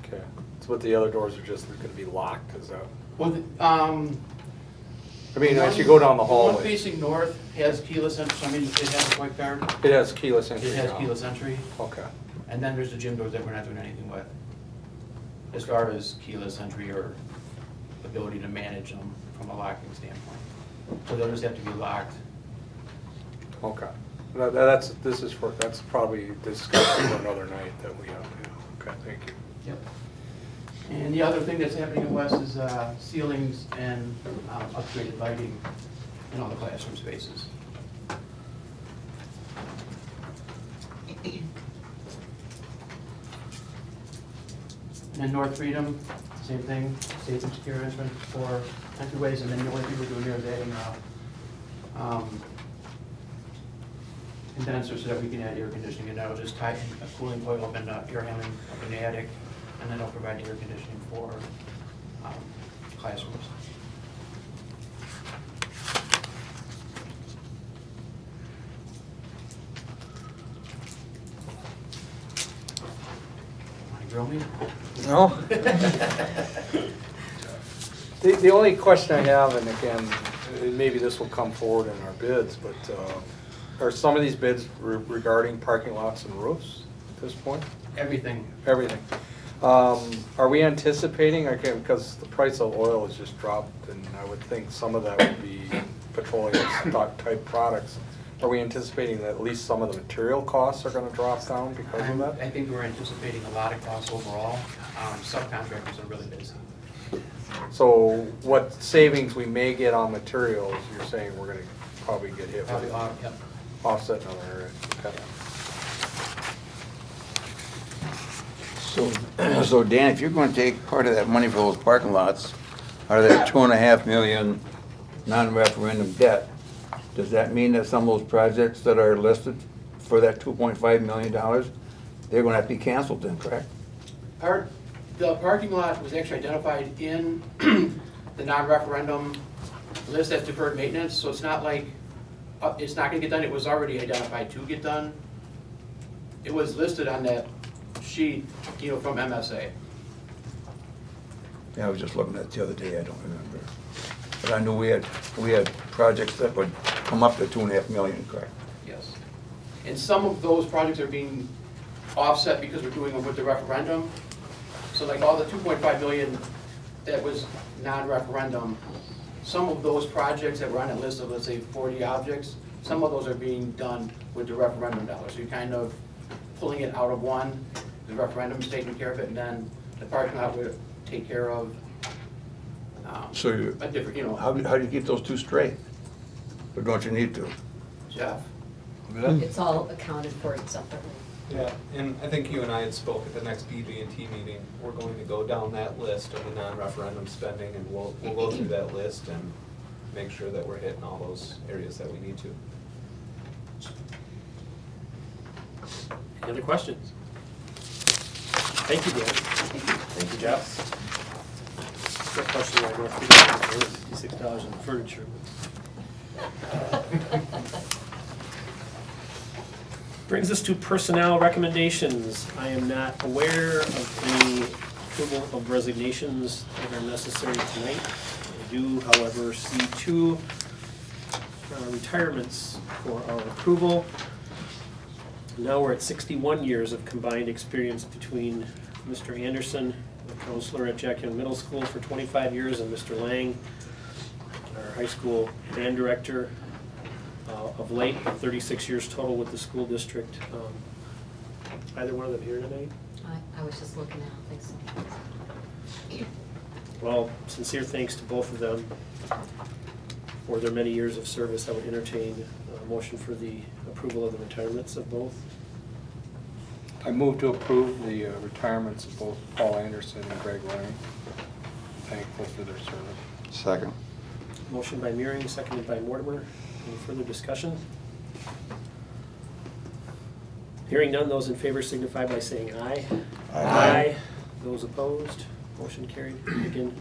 R: Okay, so what the other doors are just gonna be locked, is that?
Q: Well,
R: I mean, as you go down the
Q: one
R: hallway,
Q: facing north has keyless entry, so I mean, it has a white card.
R: it has keyless entry
Q: It has
R: now.
Q: keyless entry.
R: Okay,
Q: And then there's the gym doors that we're not doing anything with. As far as keyless entry or ability to manage them from a locking standpoint. So they'll just have to be locked.
R: okay. That's probably discussion for another night that we have to, okay, thank you.
Q: Yep. And the other thing that's happening in West is ceilings and upgraded lighting in all the classroom spaces. And then North Freedom, same thing, safe and secure entrance for entryways, and then the only thing we're doing here is adding condensers so that we can add air conditioning, and that'll just tie in a cooling coil and air handling up in the attic, and then it'll provide air conditioning for classrooms. Want to grill me?
R: No. The only question I have, and again, maybe this will come forward in our bids, but are some of these bids regarding parking lots and roofs at this point?
Q: Everything.
R: Everything. Are we anticipating, again, because the price of oil has just dropped, and I would think some of that would be petroleum stock type products. Are we anticipating that at least some of the material costs are going to drop down because of that?
Q: I think we're anticipating a lot of costs overall. Subcontractors are really busy.
R: So what savings we may get on materials, you're saying we're going to probably get hit
Q: Probably,
R: with
Q: yep.
R: offset in other areas? Okay.
S: So Dan, if you're going to take part of that money for those parking lots, out of that $2.5 million non-referendum debt, does that mean that some of those projects that are listed for that $2.5 million, they're going to have to be canceled then, correct?
Q: The parking lot was actually identified in the non-referendum list as deferred maintenance, so it's not like it's not going to get done. It was already identified to get done. It was listed on that sheet, from MSA.
S: Yeah, I was just looking at it the other day, I don't remember. But I knew we had projects that would come up to $2.5 million, correct?
Q: Yes. And some of those projects are being offset because we're doing them with the referendum. So like all the 2.5 million that was non-referendum, some of those projects that were on a list of, let's say, 40 objects, some of those are being done with the referendum dollars. So you're kind of pulling it out of one, the referendum is taking care of it, and then the parking lot would take care of
S: So
Q: a different,
S: how do you keep those two straight? Or don't you need to?
Q: Jeff?
E: It's all accounted for separately.
P: Yeah, and I think you and I had spoke at the next BB&T meeting. We're going to go down that list of the non-referendum spending, and we'll go through that list and make sure that we're hitting all those areas that we need to.
A: Any other questions? Thank you, Dan. Thank you, Jeff. Got a question right now. $56 in furniture. Brings us to personnel recommendations. I am not aware of any approval of resignations that are necessary tonight. I do, however, see two retirements for our approval. Now we're at 61 years of combined experience between Mr. Anderson, a counselor at Jack Young Middle School for 25 years, and Mr. Lang, our high school band director, of late, 36 years total with the school district. Either one of them here tonight?
E: I was just looking at it, I think so.
A: Well, sincere thanks to both of them for their many years of service. I would entertain a motion for the approval of the retirements of both.
R: I move to approve the retirements of both Paul Anderson and Greg Lang. Thankful for their service.
S: Second.
A: Motion by Mearing, seconded by Mortimer. Any further discussion? Hearing none, those in favor signify by saying aye.
B: Aye.
A: Those opposed, motion carried. Again,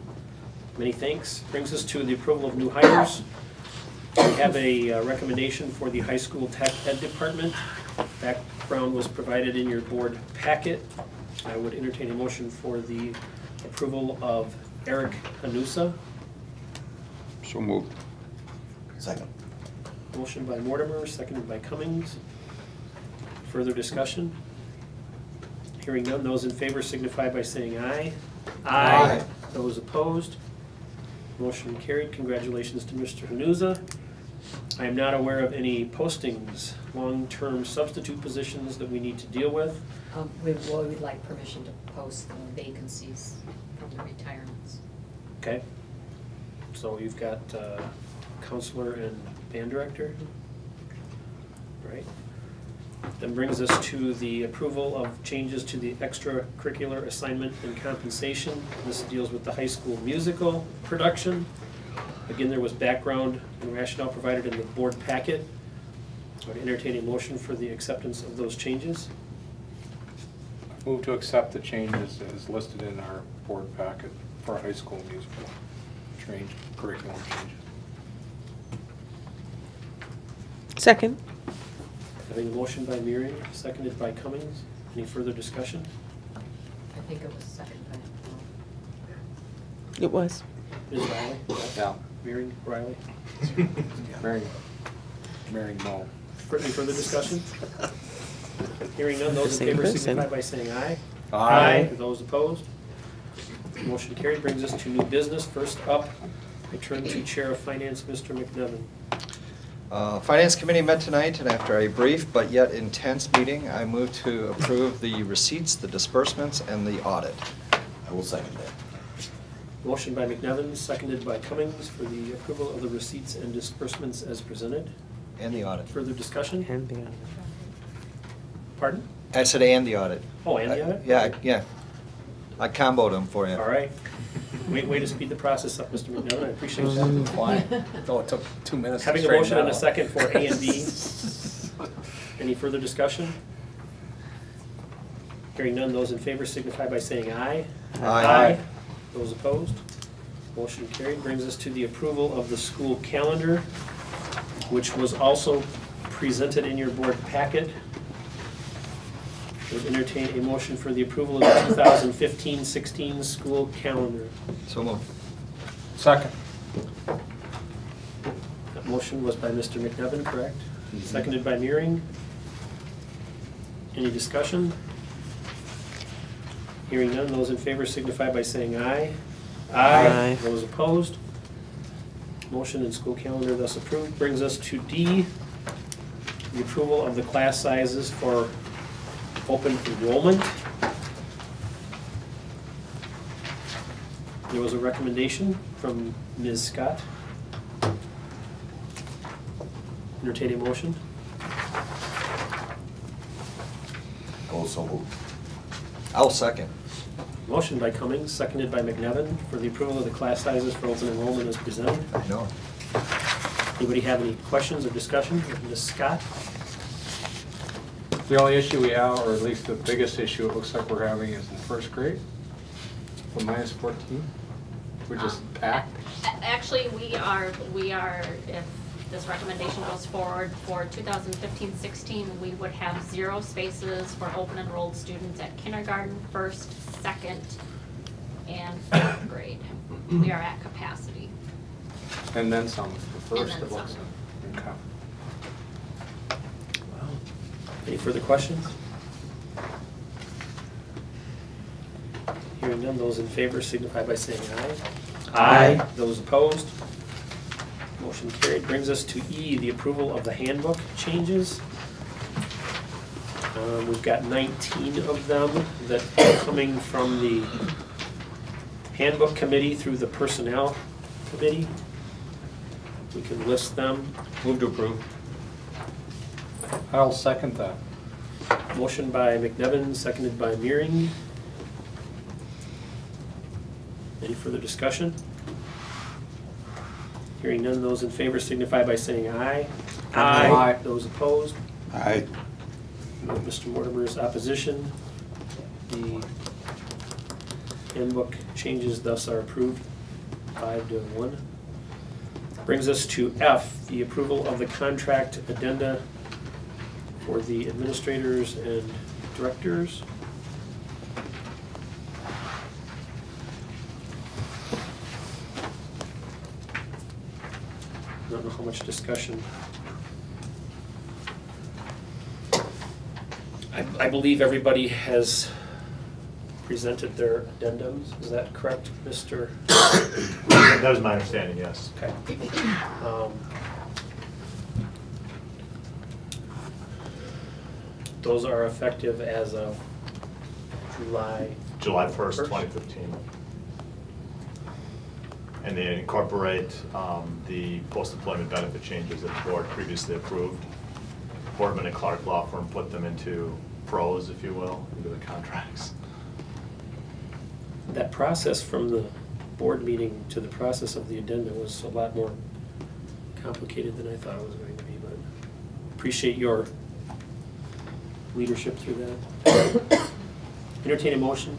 A: many thanks. Brings us to the approval of new hires. We have a recommendation for the high school tech ed department. Background was provided in your board packet. I would entertain a motion for the approval of Eric Hanusa.
S: So moved.
B: Second.
A: Motion by Mortimer, seconded by Cummings. Further discussion? Hearing none, those in favor signify by saying aye. Aye. Those opposed? Motion carried. Congratulations to Mr. Hanusa. I am not aware of any postings, long-term substitute positions that we need to deal with.
E: We'd like permission to post the vacancies from the retirements.
A: Okay. So you've got counselor and band director. Right. Then brings us to the approval of changes to the extracurricular assignment and compensation. This deals with the high school musical production. Again, there was background and rationale provided in the board packet. I would entertain a motion for the acceptance of those changes.
R: Move to accept the changes as listed in our board packet for high school musical curriculum changes.
C: Second.
A: Having a motion by Mearing, seconded by Cummings. Any further discussion?
E: I think it was second by.
C: It was.
A: Ms. Riley?
R: Yeah.
A: Mearing, Riley?
R: Mary Mo.
A: Any further discussion? Hearing none, those in
C: Same
A: favor
C: person.
A: signify by saying aye.
R: Aye.
A: Those opposed? Motion carried. Brings us to new business. First up, I turn to Chair of Finance, Mr. McNevin.
O: Finance Committee met tonight, and after a brief but yet intense meeting, I move to approve the receipts, the disbursements, and the audit.
B: I will second that.
A: Motion by McNevin, seconded by Cummings for the approval of the receipts and disbursements as presented.
O: And the audit.
A: Further discussion?
C: And the other.
A: Pardon?
O: I said and the audit.
A: Oh, and the audit?
O: Yeah. I comboed them for you.
A: All right. Way to speed the process up, Mr. McNevin. I appreciate that.
R: Why? Though it took 2 minutes.
A: Having a motion and a second for A and B. Any further discussion? Hearing none, those in favor signify by saying aye.
O: Aye.
A: Those opposed? Motion carried. Brings us to the approval of the school calendar, which was also presented in your board packet. I would entertain a motion for the approval of the 2015-16 school calendar.
O: So moved.
R: Second.
A: That motion was by Mr. McNevin, correct? Seconded by Mearing. Any discussion? Hearing none, those in favor signify by saying aye.
C: Aye.
A: Those opposed? Motion and school calendar thus approved. Brings us to D, the approval of the class sizes for open enrollment. There was a recommendation from Ms. Scott. Entertain a motion.
B: Also moved.
O: I'll second.
A: Motion by Cummings, seconded by McNevin for the approval of the class sizes for open enrollment as presented.
O: I know.
A: Anybody have any questions or discussion with Ms. Scott?
R: The only issue we have, or at least the biggest issue it looks like we're having, is in first grade, the -14, which is packed.
F: Actually, we are, if this recommendation goes forward for 2015-16, we would have 0 spaces for open enrolled students at kindergarten, first, second, and 4th grade. We are at capacity.
R: And then some, the first,
F: And
R: it
F: then
R: looks
F: some.
R: like. Okay.
A: Any further questions? Hearing none, those in favor signify by saying aye.
R: Aye.
A: Those opposed? Motion carried. Brings us to E, the approval of the handbook changes. We've got 19 of them that are coming from the handbook committee through the personnel committee. We can list them.
O: Move to approve.
R: I'll second that.
A: Motion by McNevin, seconded by Meering. Any further discussion? Hearing none, those in favor signify by saying aye.
R: Aye.
A: Those opposed?
S: Aye.
A: Note Mr. Mortimer's opposition. The handbook changes thus are approved, 5-1. Brings us to F, the approval of the contract addenda for the administrators and directors. I don't know how much discussion. I believe everybody has presented their addendums. Is that correct, Mr.?
N: That was my understanding, yes.
A: Okay. Those are effective as of July
N: 1st, 2015. And they incorporate the post-employment benefit changes that the board previously approved. Boardman and Clark Law Firm put them into prose, if you will, into the contracts.
A: That process from the board meeting to the process of the addenda was a lot more complicated than I thought it was going to be, but appreciate your leadership through that. Entertain a motion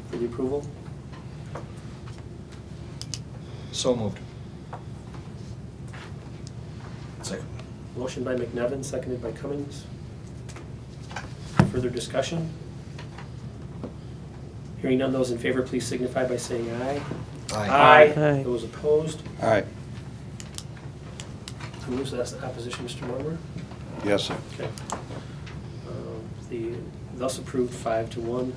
A: for the approval.
O: So moved.
B: Second.
A: Motion by McNevin, seconded by Cummings. Further discussion? Hearing none, those in favor, please signify by saying aye.
O: Aye.
C: Aye.
A: Those opposed?
S: Aye.
A: Who moves that opposition, Mr. Mortimer?
S: Yes, sir.
A: Okay. Thus approved 5-1.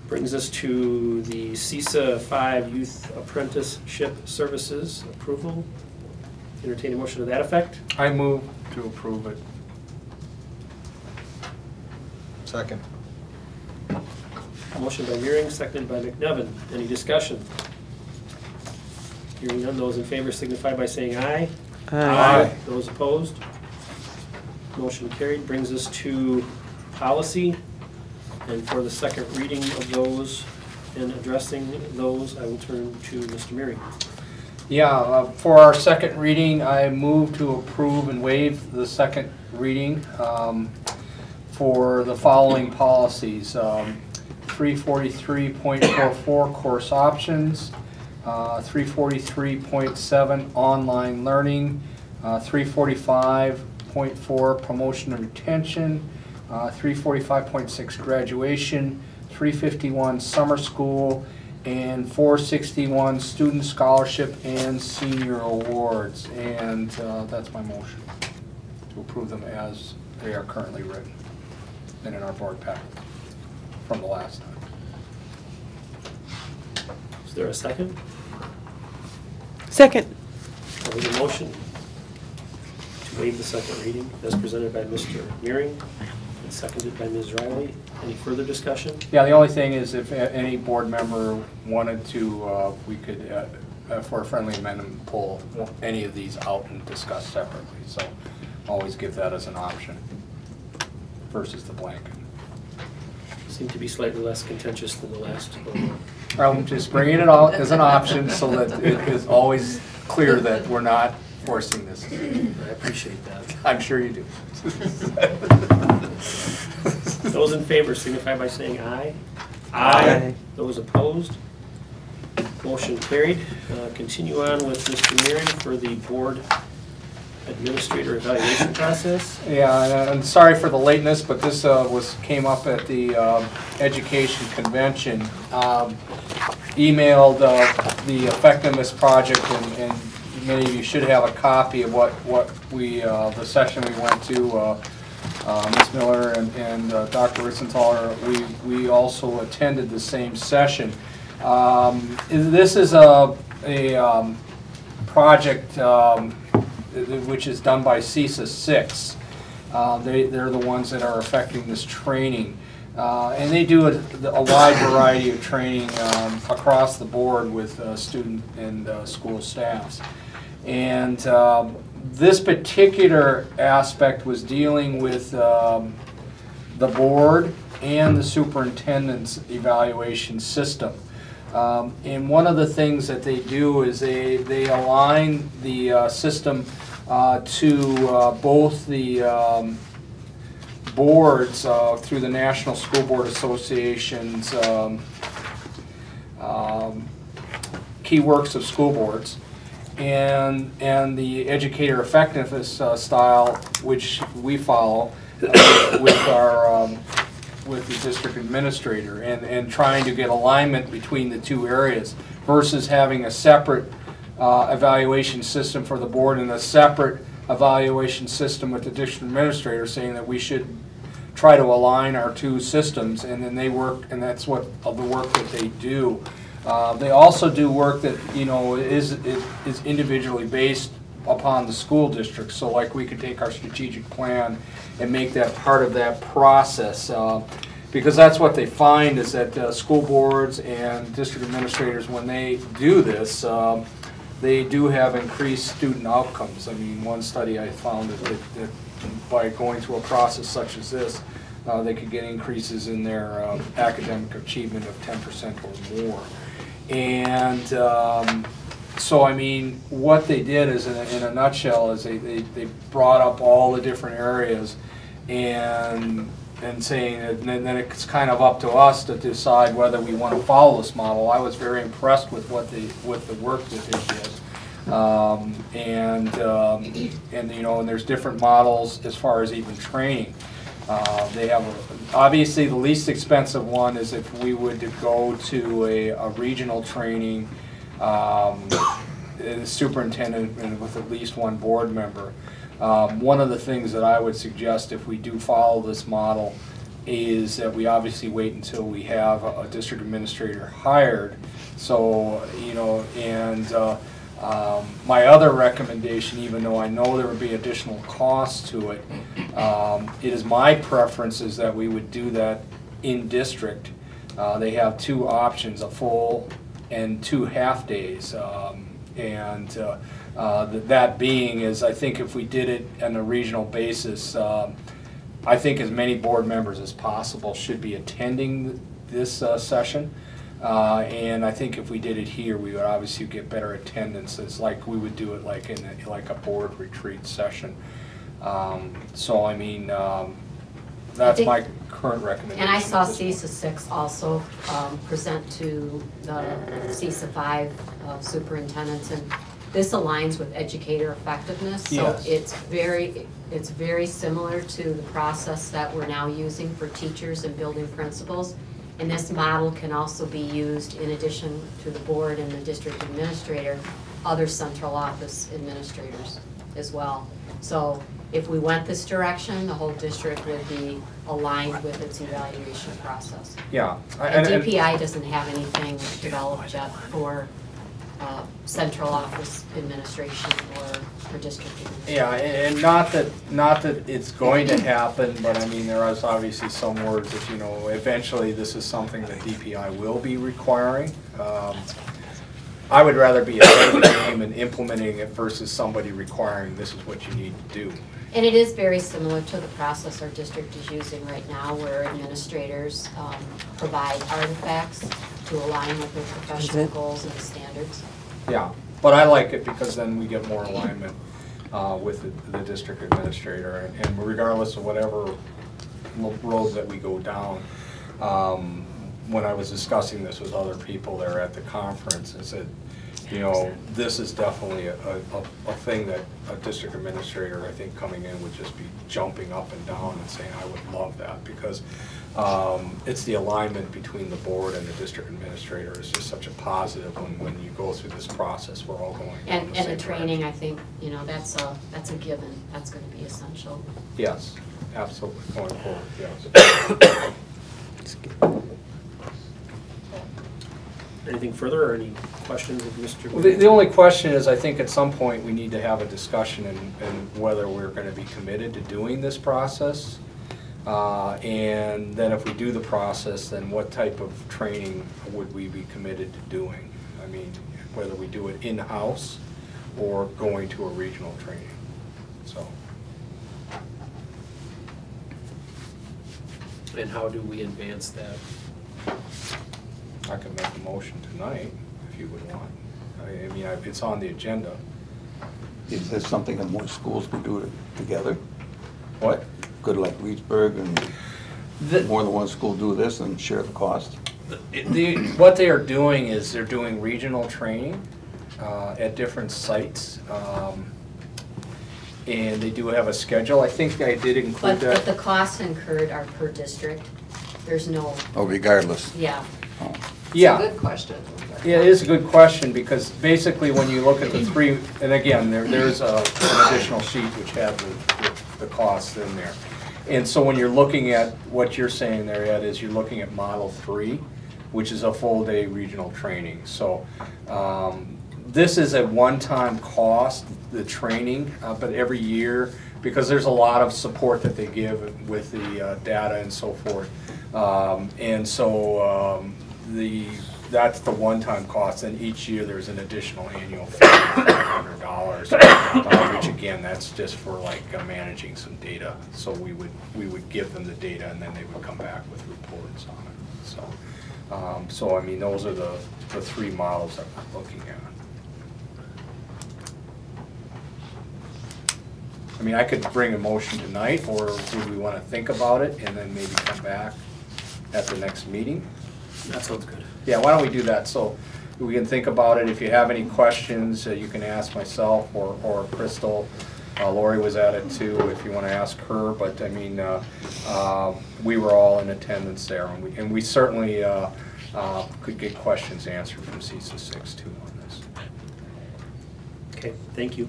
A: Brings us to the CISA 5 Youth Apprenticeship Services approval. Entertain a motion to that effect.
R: I move to approve it.
O: Second.
A: Motion by Meering, seconded by McNevin. Any discussion? Hearing none, those in favor signify by saying aye.
C: Aye.
A: Those opposed? Motion carried. Brings us to policy. And for the second reading of those and addressing those, I will turn to Mr. Meering.
D: Yeah, for our second reading, I move to approve and waive the second reading for the following policies. 343.44 course options, 343.7 online learning, 345.4 promotion and retention, 345.6 graduation, 351 summer school, and 461 student scholarship and senior awards. And that's my motion, to approve them as they are currently written and in our board packet from the last time.
A: Is there a second?
C: Second.
A: There is a motion to waive the second reading as presented by Mr. Meering and seconded by Ms. Riley. Any further discussion?
D: Yeah, the only thing is if any board member wanted to, we could
R: for a friendly amendment, pull any of these out and discuss separately. So always give that as an option versus the blanket.
A: Seem to be slightly less contentious than the last one.
R: I'm just bringing it out as an option so that it is always clear that we're not forcing this.
A: I appreciate that.
R: I'm sure you do.
A: Those in favor signify by saying aye.
C: Aye.
A: Those opposed? Motion carried. Continue on with Mr. Mirren for the board administrator evaluation process.
R: Yeah, and I'm sorry for the lateness, but this came up at the education convention. Emailed the effectiveness project, and many of you should have a copy of what we the session we went to. Ms. Miller and Dr. Ritzenthaler, we also attended the same session. This is a project which is done by CESA 6. They're the ones that are affecting this training. And they do a wide variety of training across the board with student and school staffs. And this particular aspect was dealing with the board and the superintendent's evaluation system. And one of the things that they do is they align the system to both the boards through the National School Board Association's key works of school boards, and the educator effectiveness style, which we follow with the district administrator, and trying to get alignment between the two areas versus having a separate evaluation system for the board and a separate evaluation system with the district administrator, saying that we should try to align our two systems, and then they work, and that's what of the work that they do. They also do work that is individually based upon the school district. So like we could take our strategic plan and make that part of that process, because that's what they find is that school boards and district administrators, when they do this, they do have increased student outcomes. I mean, one study I found that by going through a process such as this, they could get increases in their academic achievement of 10% or more. And so, I mean, what they did is, in a nutshell, is they brought up all the different areas and saying, and then it's kind of up to us to decide whether we want to follow this model. I was very impressed with with the work that they did. And there's different models as far as even training. They have obviously the least expensive one is if we would go to a regional training, the superintendent and with at least one board member. One of the things that I would suggest if we do follow this model is that we obviously wait until we have a district administrator hired. So, my other recommendation, even though I know there would be additional costs to it, it is my preference is that we would do that in district. They have two options, a full and 2 half days. That being is, I think if we did it on a regional basis, I think as many board members as possible should be attending this session. And I think if we did it here, we would obviously get better attendance. It's like we would do it like in a board retreat session. So I mean, that's my current recommendation.
E: And I saw CESA 6 also present to the CESA 5 superintendents, and this aligns with educator effectiveness. So
R: yes.
E: It's very similar to the process that we're now using for teachers and building principals. And this model can also be used in addition to the board and the district administrator, other central office administrators as well. So if we went this direction, the whole district would be aligned with its evaluation process.
R: Yeah.
E: And DPI doesn't have anything developed yet for central office administration or for district administration.
R: Yeah, and not that it's going to happen, but I mean, there is obviously some words that, eventually this is something that DPI will be requiring. I would rather be ahead of the game and implementing it versus somebody requiring this is what you need to do.
E: And it is very similar to the process our district is using right now, where administrators provide artifacts to align with their professional goals and standards.
R: Yeah, but I like it because then we get more alignment with the district administrator, and regardless of whatever road that we go down. When I was discussing this with other people there at the conference, I said, you know, this is definitely a thing that a district administrator, I think, coming in would just be jumping up and down and saying, I would love that, because it's the alignment between the board and the district administrator is just such a positive when you go through this process. We're all going down
E: And the training, I think, you know, that's a given. That's going to be essential.
R: Yes, absolutely, going forward, yes.
A: Anything further, or any questions of Mr.
R: Well, the only question is, I think at some point we need to have a discussion in whether we're going to be committed to doing this process. And then if we do the process, then what type of training would we be committed to doing? I mean, whether we do it in-house or going to a regional training, so.
A: And how do we advance that?
R: I can make a motion tonight if you would want. I mean, it's on the agenda.
S: Is this something that more schools can do together?
R: What?
S: Could like Reedsburg and more than one school do this and share the cost?
R: What they are doing is they're doing regional training at different sites. And they do have a schedule. I think I did include that.
E: But the costs incurred are per district. There's no.
S: Oh, regardless.
E: Yeah.
S: Oh.
R: Yeah.
G: It's a good question.
R: Yeah, it is a good question, because basically when you look at the three, and again, there's an additional sheet which has the costs in there. And so when you're looking at what you're saying there, Ed, is you're looking at Model 3, which is a full-day regional training. So this is a one-time cost, the training, but every year, because there's a lot of support that they give with the data and so forth. And so that's the one-time cost, and each year there's an additional annual fee of $500, which again, that's just for like managing some data. So we would give them the data, and then they would come back with reports on it. So I mean, those are the three models that we're looking at. I mean, I could bring a motion tonight, or would we want to think about it and then maybe come back at the next meeting?
A: That sounds good.
R: Yeah, why don't we do that, so we can think about it. If you have any questions, you can ask myself or Crystal. Lori was at it too, if you want to ask her, but I mean, we were all in attendance there, and we certainly could get questions answered from CESA 6 too on this.
A: Okay, thank you.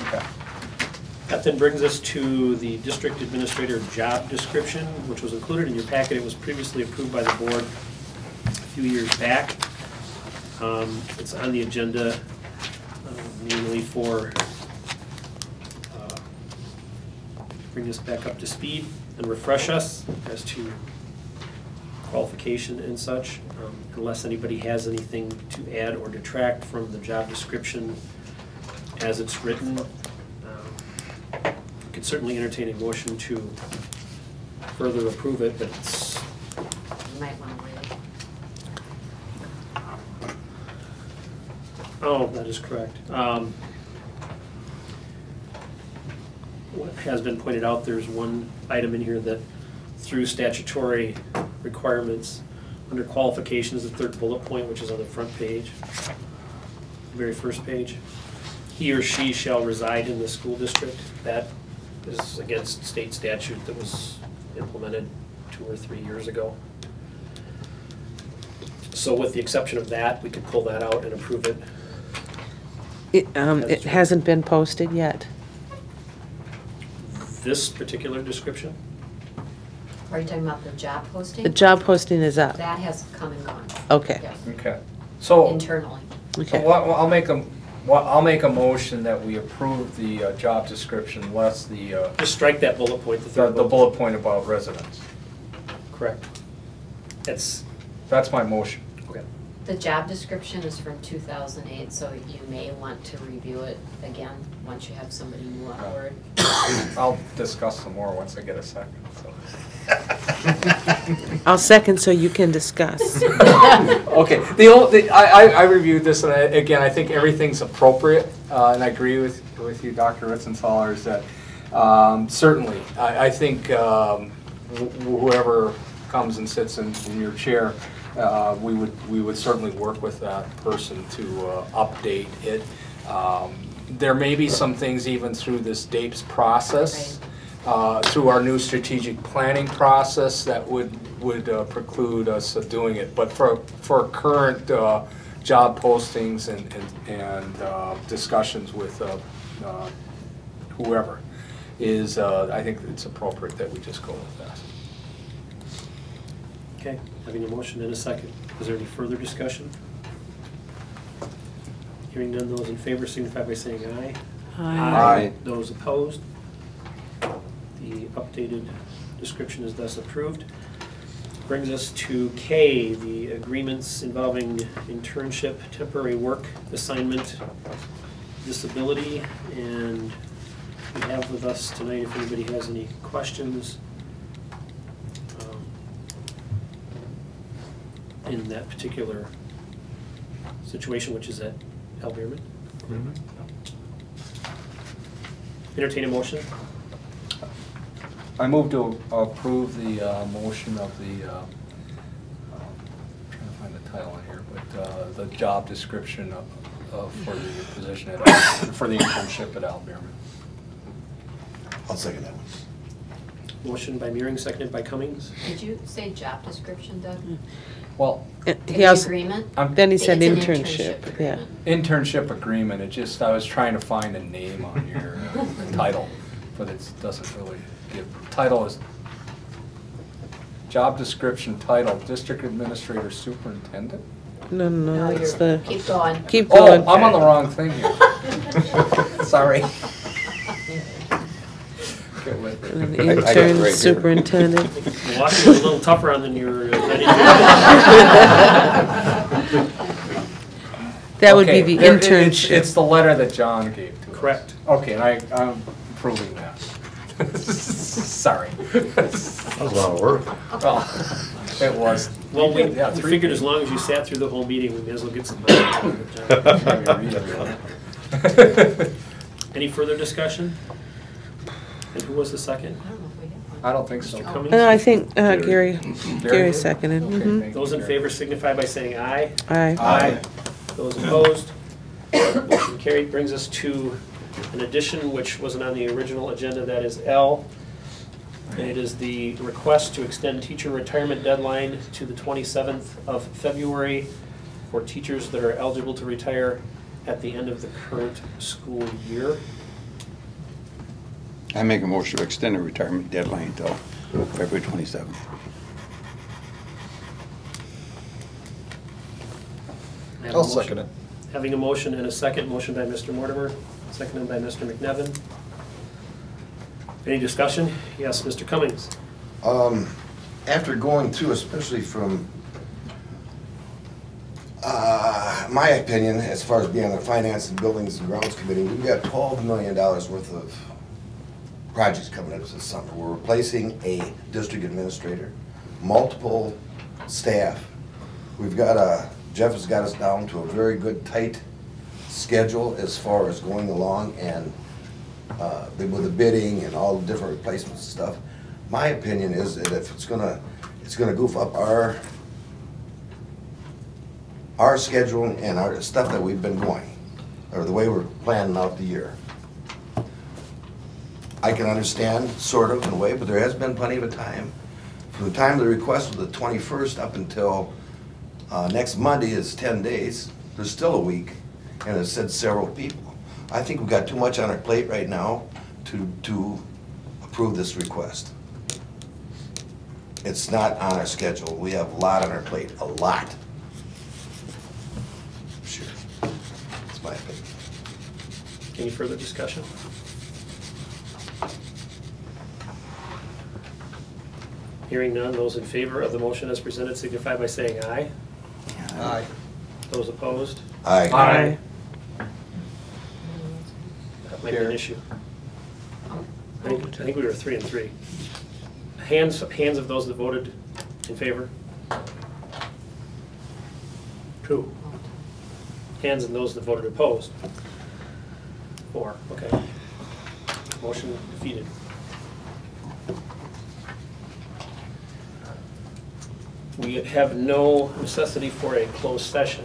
R: Okay.
A: That then brings us to the district administrator job description, which was included in your packet. It was previously approved by the board a few years back. It's on the agenda mainly for bring us back up to speed and refresh us as to qualification and such, unless anybody has anything to add or detract from the job description as it's written. Could certainly entertain a motion to further approve it, but it's.
E: You might want to wait.
A: Oh, that is correct. What has been pointed out, there's one item in here that through statutory requirements, under qualifications, the third bullet point, which is on the front page, very first page, he or she shall reside in the school district. That is against state statute that was implemented 2 or 3 years ago. So with the exception of that, we could pull that out and approve it.
C: It hasn't been posted yet.
A: This particular description?
E: Are you talking about the job posting?
C: The job posting is up.
E: That has come and gone.
C: Okay.
E: Yes.
R: Okay. So
E: Internally.
C: Okay.
R: So I'll make a motion that we approve the job description less the
A: Just strike that bullet point.
R: the bullet point about residents.
A: Correct.
R: That's my motion.
A: Okay.
E: The job description is from 2008, so you may want to review it again once you have somebody new on board.
R: I'll discuss some more once I get a second, so.
C: I'll second so you can discuss.
R: Okay, I reviewed this, and again, I think everything's appropriate, and I agree with you, Dr. Ritzenthaler, is that certainly, I think whoever comes and sits in your chair, we would certainly work with that person to update it. There may be some things even through this DAPES process, through our new strategic planning process that would preclude us of doing it. But for current job postings and discussions with whoever, I think it's appropriate that we just go with that.
A: Okay, having a motion and a second. Is there any further discussion? Hearing none, those in favor signify by saying aye.
C: Aye.
A: Those opposed? The updated description is thus approved. Brings us to K, the agreements involving internship, temporary work, assignment, disability, and we have with us tonight, if anybody has any questions in that particular situation, which is at Al Bierman. Entertain a motion.
R: I move to approve the motion of the, trying to find the title in here, but the job description for the position for the internship at Al Bierman.
B: I'll second that one.
A: Motion by Meering, seconded by Cummings.
E: Did you say job description, Doug?
R: Well,
C: He also,
E: agreement?
C: then he said
E: It's an
C: internship, yeah.
R: Internship agreement, I was trying to find a name on your title, but it doesn't really give, title is, job description title, District Administrator Superintendent?
C: No, it's the.
E: Keep going.
C: Keep going.
R: Oh, I'm on the wrong thing here. Sorry. Get with it.
C: An intern superintendent.
A: Washington's a little tougher on than you're ready to.
C: That would be the internship.
R: It's the letter that John gave to us.
A: Correct.
R: Okay, and I'm approving that. Sorry.
B: That was a lot of work.
R: Well, it was.
A: Well, we
R: Yeah,
A: figured as long as you sat through the whole meeting, we may as well get some. Any further discussion? And who was the second?
R: I don't think so.
A: Mr. Cummings?
C: I think Gary seconded.
R: Okay,
C: Mhm.
R: thank
A: Those
R: you,
A: in
R: Gary.
A: favor signify by saying aye.
C: Aye.
A: Those opposed? Motion carried. Brings us to an addition which wasn't on the original agenda, that is L. And it is the request to extend teacher retirement deadline to the 27th of February for teachers that are eligible to retire at the end of the current school year.
S: I make a motion to extend the retirement deadline until February 27th.
A: I have a
O: I'll
A: motion.
O: second it.
A: Having a motion and a second, motion by Mr. Mortimer, seconded by Mr. McNevin. Any discussion? Yes, Mr. Cummings.
B: After going through, especially from my opinion, as far as being on the Finance and Buildings and Grounds Committee, we've got $12 million worth of projects coming up this summer. We're replacing a district administrator, multiple staff. We've got Jeff has got us down to a very good, tight schedule as far as going along and with the bidding and all the different replacements and stuff. My opinion is that if it's gonna goof up our schedule and our stuff that we've been going, or the way we're planning out the year. I can understand, sort of, in a way, but there has been plenty of a time. From the time of the request of the 21st up until next Monday is 10 days. There's still a week, and it said several people. I think we've got too much on our plate right now to approve this request. It's not on our schedule. We have a lot on our plate, a lot. Sure, that's my opinion.
A: Any further discussion? Hearing none, those in favor of the motion as presented signify by saying aye.
O: Aye.
A: Those opposed?
B: Aye.
R: Aye.
A: That might be an issue. I think we were 3 and 3. Hands of those that voted in favor? 2. Hands of those that voted opposed? 4, okay. Motion defeated. We have no necessity for a closed session,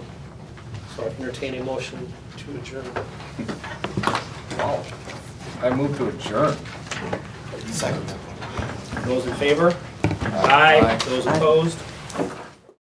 A: so I entertain a motion to adjourn.
R: Wow. I move to adjourn.
B: Second.
A: Those in favor? Aye. Those opposed?